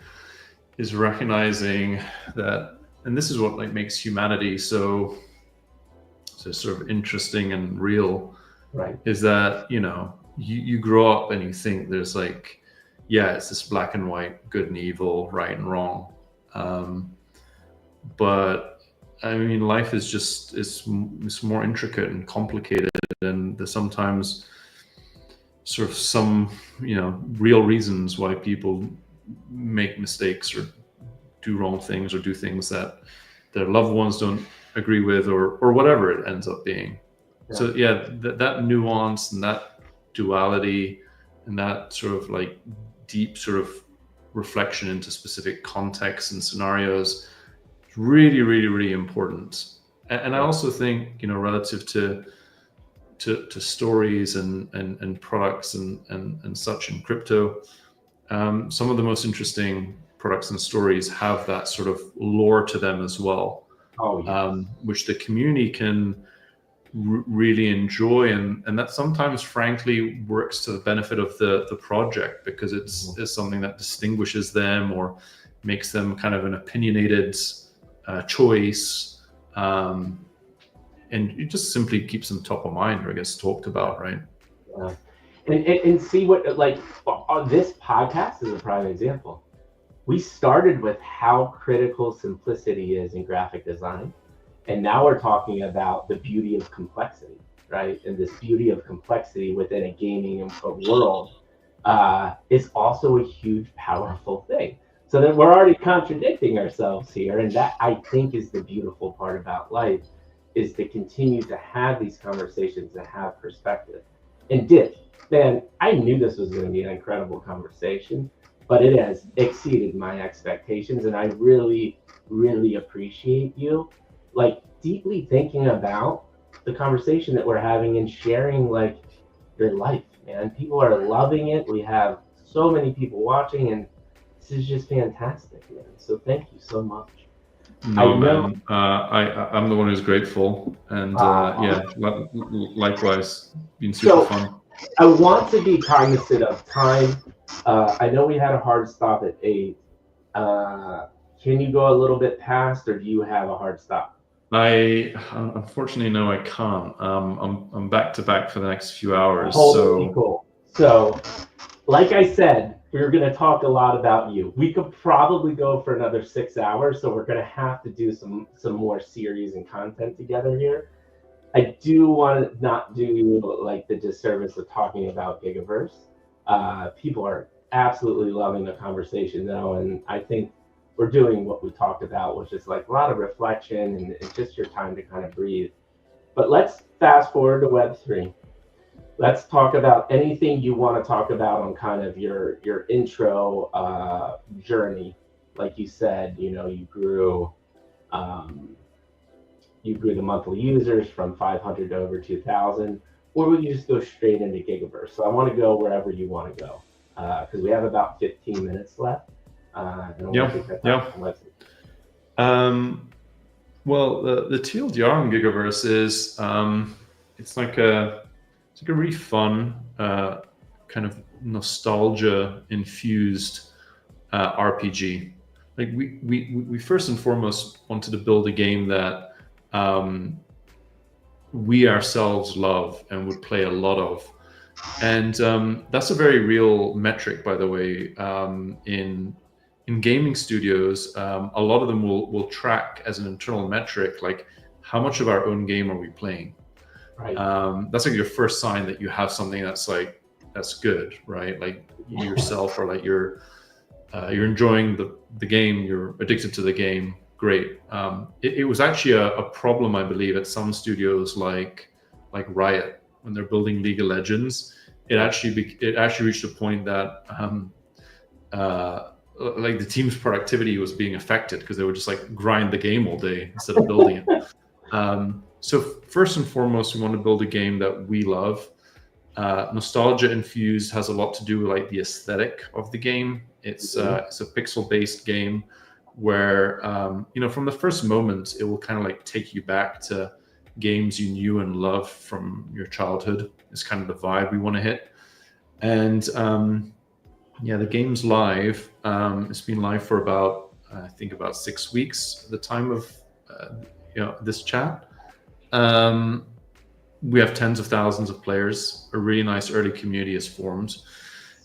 Is recognizing that, and this is what like makes humanity so sort of interesting and real,
right? Is
that you grow up and you think there's like, yeah, it's this black and white, good and evil, right and wrong, but I mean, life is just it's more intricate and complicated, and there's sometimes sort of some real reasons why people make mistakes or do wrong things or do things that their loved ones don't agree with or whatever it ends up being. Yeah. So yeah, that nuance and that duality and that sort of like deep sort of reflection into specific contexts and scenarios is really, really, really important. And I also think, relative to stories and products and such in crypto, some of the most interesting products and stories have that sort of lore to them as well.
Oh, yes.
Which the community can really enjoy, and that sometimes frankly works to the benefit of the project because it's something that distinguishes them or makes them kind of an opinionated choice, and it just simply keeps them top of mind or gets talked about, right?
Yeah. And see what, like, this podcast is a prime example. We started with how critical simplicity is in graphic design. And now we're talking about the beauty of complexity, right? And this beauty of complexity within a gaming world is also a huge, powerful thing. So that we're already contradicting ourselves here. And that, I think, is the beautiful part about life, is to continue to have these conversations and have perspective. And Dith, man, I knew this was going to be an incredible conversation, but it has exceeded my expectations. And I really, really appreciate you, like, deeply thinking about the conversation that we're having and sharing, like, your life, man. People are loving it. We have so many people watching, and this is just fantastic, man. So thank you so much.
No, man. I'm the one who's grateful, and yeah, likewise, been super fun.
I want to be cognizant of time. I know we had a hard stop at 8. Can you go a little bit past, or do you have a hard stop?
I unfortunately no, I can't. I'm back to back for the next few hours,
Totally
so
cool. So, like I said, we're going to talk a lot about you. We could probably go for another 6 hours, so we're going to have to do some more series and content together here. I do want to not do you like the disservice of talking about Gigaverse. People are absolutely loving the conversation though, and I think we're doing what we talked about, which is like a lot of reflection and it's just your time to kind of breathe. But let's fast forward to Web3. Let's talk about anything you want to talk about on kind of your intro journey. Like you said, um, you grew the monthly users from 500 to over 2,000, or would you just go straight into Gigaverse? So I want to go wherever you want to go because we have about 15 minutes left. And I want to take that time.
Well, the TLDR on Gigaverse is it's like a really fun kind of nostalgia infused RPG. Like we first and foremost wanted to build a game that we ourselves love and would play a lot of, and that's a very real metric, by the way. In gaming studios, a lot of them will track as an internal metric, like how much of our own game are we playing.
Right.
That's like your first sign that you have something that's good, right? Like you yourself, or like you're enjoying the game, you're addicted to the game. Great. It was actually a problem, I believe, at some studios like Riot when they're building League of Legends. It actually reached a point that like the team's productivity was being affected because they would just like grind the game all day instead of building it. So first and foremost, we want to build a game that we love. Nostalgia infused has a lot to do with like the aesthetic of the game. It's a pixel-based game where from the first moment it will kind of like take you back to games you knew and loved from your childhood. It's kind of the vibe we want to hit. And the game's live. It's been live for about 6 weeks at the time of this chat. We have tens of thousands of players. A really nice early community has formed,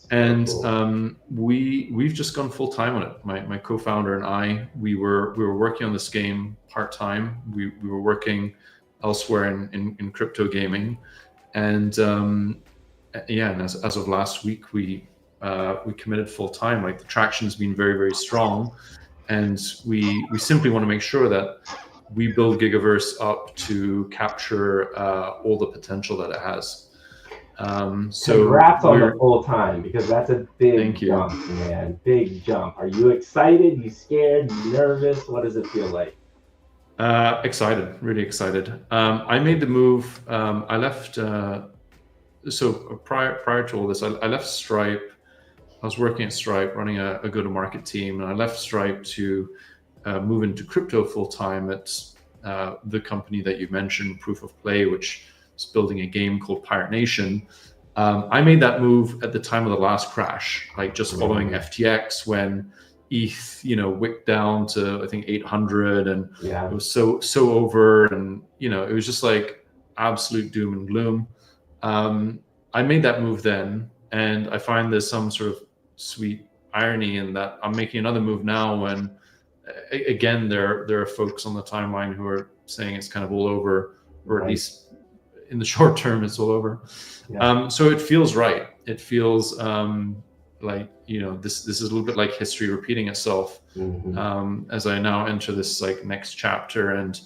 and we've just gone full time on it. My co-founder and I, we were working on this game part time. We were working elsewhere in crypto gaming, and and as of last week, we committed full time. Like the traction has been very, very strong, and we simply want to make sure that we build Gigaverse up to capture all the potential that it has. So
congrats on the full time, because that's a big jump, man. Big jump. Are you excited? You scared? You nervous? What does it feel like?
Excited, really excited. I made the move. I left. So prior to all this, I left Stripe. I was working at Stripe, running a go-to-market team, and I left Stripe to move into crypto full-time at the company that you mentioned, Proof of Play, which is building a game called Pirate Nation. I made that move at the time of the last crash, like just following FTX when ETH, wicked down to I think 800, and it was so over, and it was just like absolute doom and gloom. I made that move then, and I find there's some sort of sweet irony in that I'm making another move now when, again, there are folks on the timeline who are saying it's kind of all over, or at least in the short term, it's all over. So it feels right. It feels like this is a little bit like history repeating itself as I now enter this like next chapter. And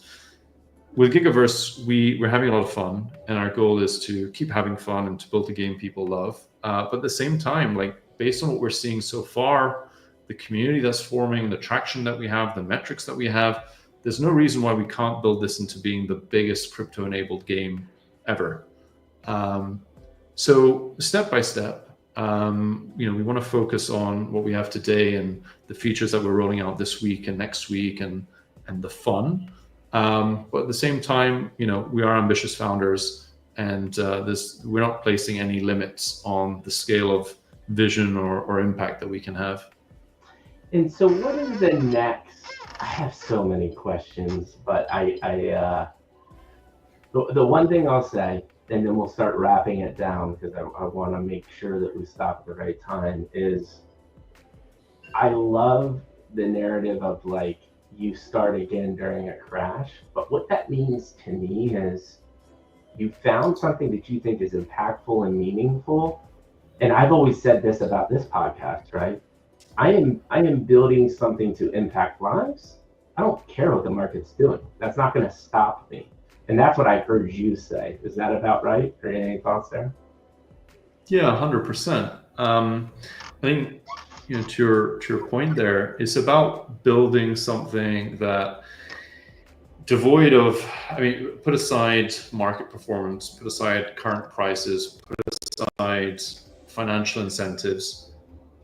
with Gigaverse, we're having a lot of fun, and our goal is to keep having fun and to build a game people love. But at the same time, like based on what we're seeing so far, the community that's forming, the traction that we have, the metrics that we have, there's no reason why we can't build this into being the biggest crypto-enabled game ever. So step by step, we want to focus on what we have today and the features that we're rolling out this week and next week, and the fun. But at the same time, we are ambitious founders, and we're not placing any limits on the scale of vision or impact that we can have.
And so, what is the next? I have so many questions, but the one thing I'll say, and then we'll start wrapping it down because I want to make sure that we stop at the right time, is I love the narrative of like you start again during a crash. But what that means to me is you found something that you think is impactful and meaningful. And I've always said this about this podcast, right? I am building something to impact lives. I don't care what the market's doing. That's not going to stop me. And that's what I heard you say. Is that about right? Or any thoughts there?
Yeah, 100%. I think to your point there, it's about building something that devoid of, I mean, put aside market performance, put aside current prices, put aside financial incentives.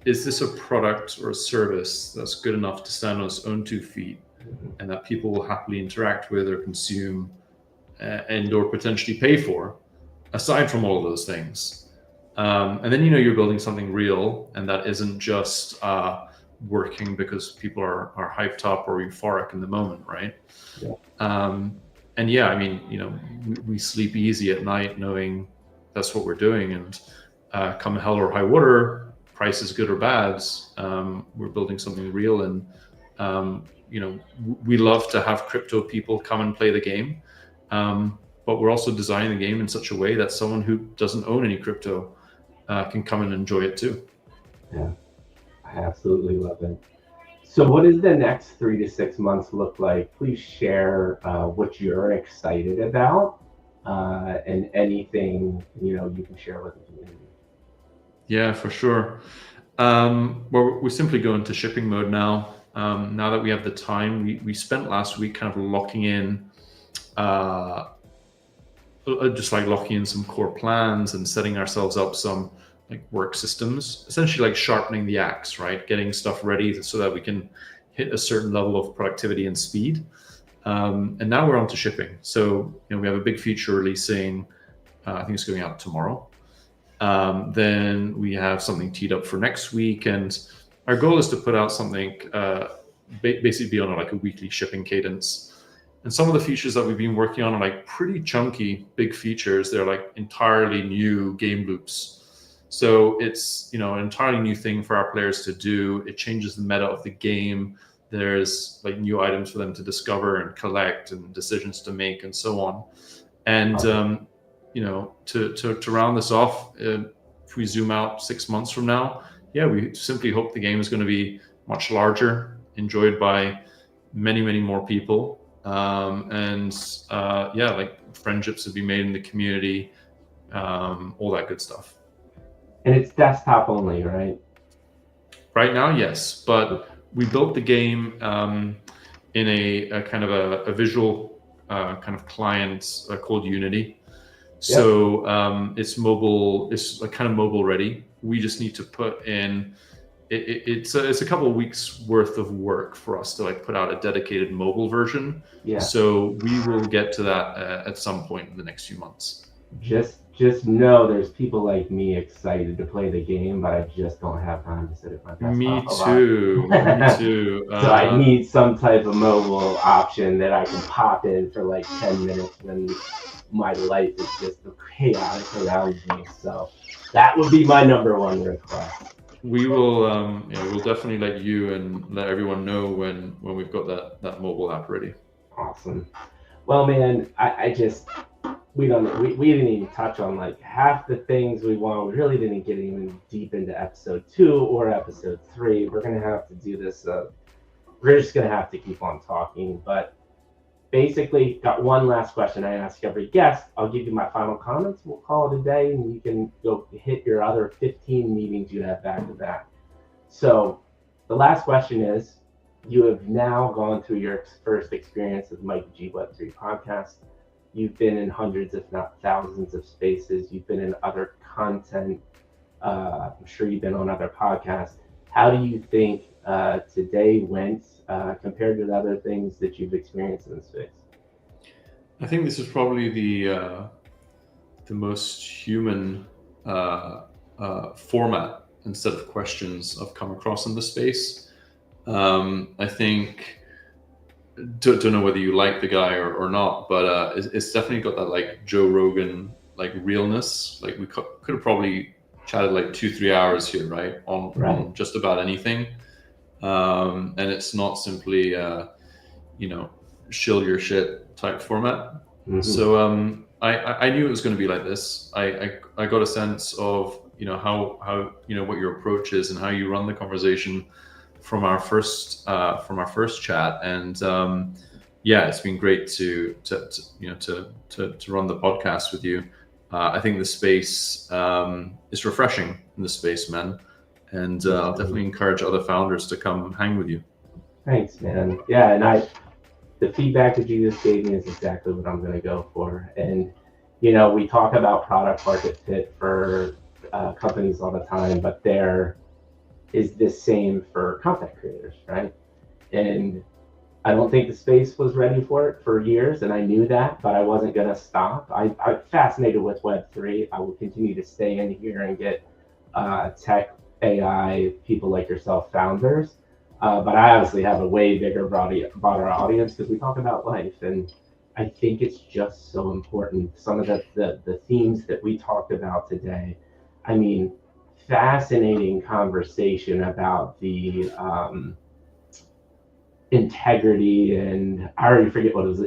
Is this a product or a service that's good enough to stand on its own 2 feet and that people will happily interact with or consume and or potentially pay for, aside from all of those things? And then you're building something real, and that isn't just working because people are hyped up or euphoric in the moment, right?
Yeah.
And yeah, I mean, we sleep easy at night knowing that's what we're doing, and come hell or high water, price is good or bad, we're building something real. And we love to have crypto people come and play the game, but we're also designing the game in such a way that someone who doesn't own any crypto can come and enjoy it too.
Yeah, I absolutely love it. So what does the next 3 to 6 months look like? Please share what you're excited about and anything you can share with the community.
Yeah, for sure. Well, we simply go into shipping mode now. Now that we have the time, we spent last week kind of locking in, just like locking in some core plans and setting ourselves up some like work systems, essentially like sharpening the axe, right? Getting stuff ready so that we can hit a certain level of productivity and speed. And now we're on to shipping. So we have a big feature releasing. I think it's going out tomorrow. Then we have something teed up for next week, and our goal is to put out something basically be on like a weekly shipping cadence. And some of the features that we've been working on are like pretty chunky, big features. They're like entirely new game loops. So it's an entirely new thing for our players to do. It changes the meta of the game. There's like new items for them to discover and collect, and decisions to make, and so on. And to round this off, if we zoom out 6 months from now, we simply hope the game is going to be much larger, enjoyed by many, many more people. Like friendships have been made in the community, all that good stuff.
And it's desktop only, right?
Right now, yes, but we built the game in a kind of a visual kind of client called Unity. So it's mobile. It's like kind of mobile ready. We just need to put in. It's a couple of weeks worth of work for us to like put out a dedicated mobile version.
Yeah.
So we will get to that at some point in the next few months.
Just know there's people like me excited to play the game, but I just don't have time to sit at my desktop.
Me too. Me too.
So I need some type of mobile option that I can pop in for like 10 minutes when my life is just chaotic around me. So that would be my number one request.
We will we'll definitely let you and let everyone know when we've got that mobile app ready.
Awesome. Well, man, we didn't even touch on like half the things we want. We really didn't get even deep into episode 2 or episode 3. We're gonna have to do this. We're just gonna have to keep on talking. But basically, got one last question I ask every guest. I'll give you my final comments. We'll call it a day, and you can go hit your other 15 meetings you have back to back. So the last question is: you have now gone through your first experience with Mikey G Web3 podcast. You've been in hundreds, if not thousands, of spaces. You've been in other content. I'm sure you've been on other podcasts. How do you think today went compared to the other things that you've experienced in the space?
I think this is probably the most human format instead of questions I've come across in the space. I think, don't know whether you like the guy or not, but it's definitely got that like Joe Rogan like realness. Like we could have probably chatted like 2-3 hours here, right, on just about anything. And it's not simply shill your shit type format.
Mm-hmm.
So I knew it was going to be like this. I got a sense of how what your approach is and how you run the conversation from our first chat, and it's been great to run the podcast with you. I think the space is refreshing in the space, man, and I'll definitely encourage other founders to come hang with you.
Thanks, man. Yeah, and the feedback that you just gave me is exactly what I'm going to go for. And we talk about product market fit for companies all the time, but there is the same for content creators, right? And I don't think the space was ready for it for years, and I knew that, but I wasn't going to stop. I'm fascinated with Web3. I will continue to stay in here and get tech, AI, people like yourself, founders. But I obviously have a way bigger, broader audience because we talk about life, and I think it's just so important. Some of the themes that we talked about today, I mean, fascinating conversation about the integrity, and I already forget what it was,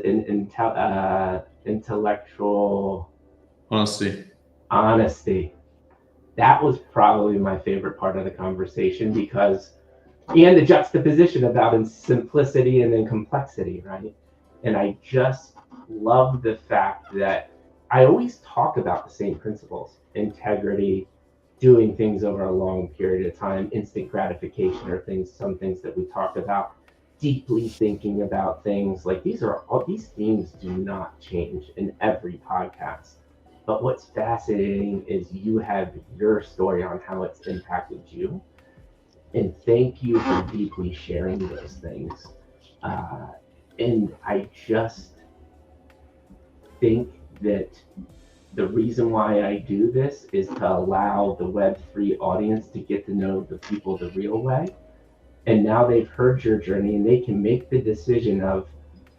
intellectual honesty. That was probably my favorite part of the conversation, because and the juxtaposition about simplicity and then complexity, right? And I just love the fact that I always talk about the same principles: integrity, doing things over a long period of time, instant gratification are some things that we talked about, deeply thinking about things. Like these themes do not change in every podcast. But what's fascinating is you have your story on how it's impacted you. And thank you for deeply sharing those things. And I just think that the reason why I do this is to allow the Web3 audience to get to know the people the real way. And now they've heard your journey, and they can make the decision of,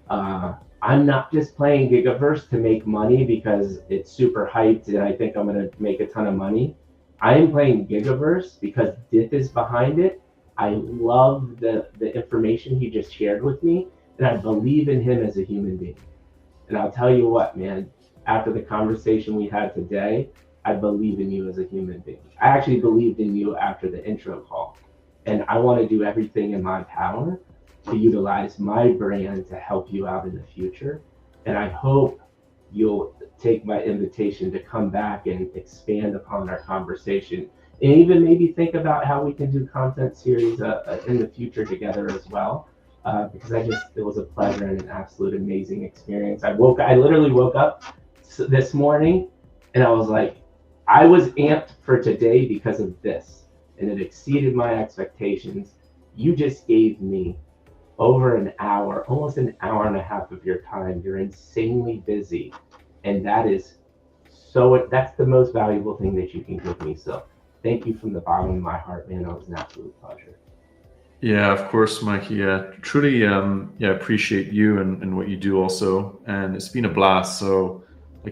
I'm not just playing Gigaverse to make money because it's super hyped and I think I'm going to make a ton of money. I am playing Gigaverse because Dith is behind it. I love the information he just shared with me, and I believe in him as a human being. And I'll tell you what, man, after the conversation we had today, I believe in you as a human being. I actually believed in you after the intro call. And I want to do everything in my power to utilize my brand to help you out in the future. And I hope you'll take my invitation to come back and expand upon our conversation, and even maybe think about how we can do content series in the future together as well. Because it was a pleasure and an absolute amazing experience. I literally woke up this morning and I was like, I was amped for today because of this, and it exceeded my expectations. You just gave me over an hour, almost an hour and a half of your time. You're insanely busy, and that's the most valuable thing that you can give me. So thank you from the bottom of my heart, man. It was an absolute pleasure.
Yeah, of course, Mikey. Yeah, truly, appreciate you and what you do also, and it's been a blast. So,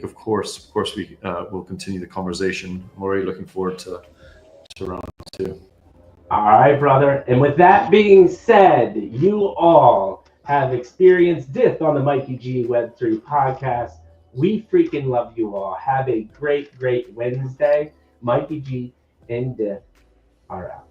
of course, we will continue the conversation. I'm already looking forward to round 2.
All right, brother. And with that being said, you all have experienced Dith on the Mikey G Web3 podcast. We freaking love you all. Have a great, great Wednesday. Mikey G and Dith are out.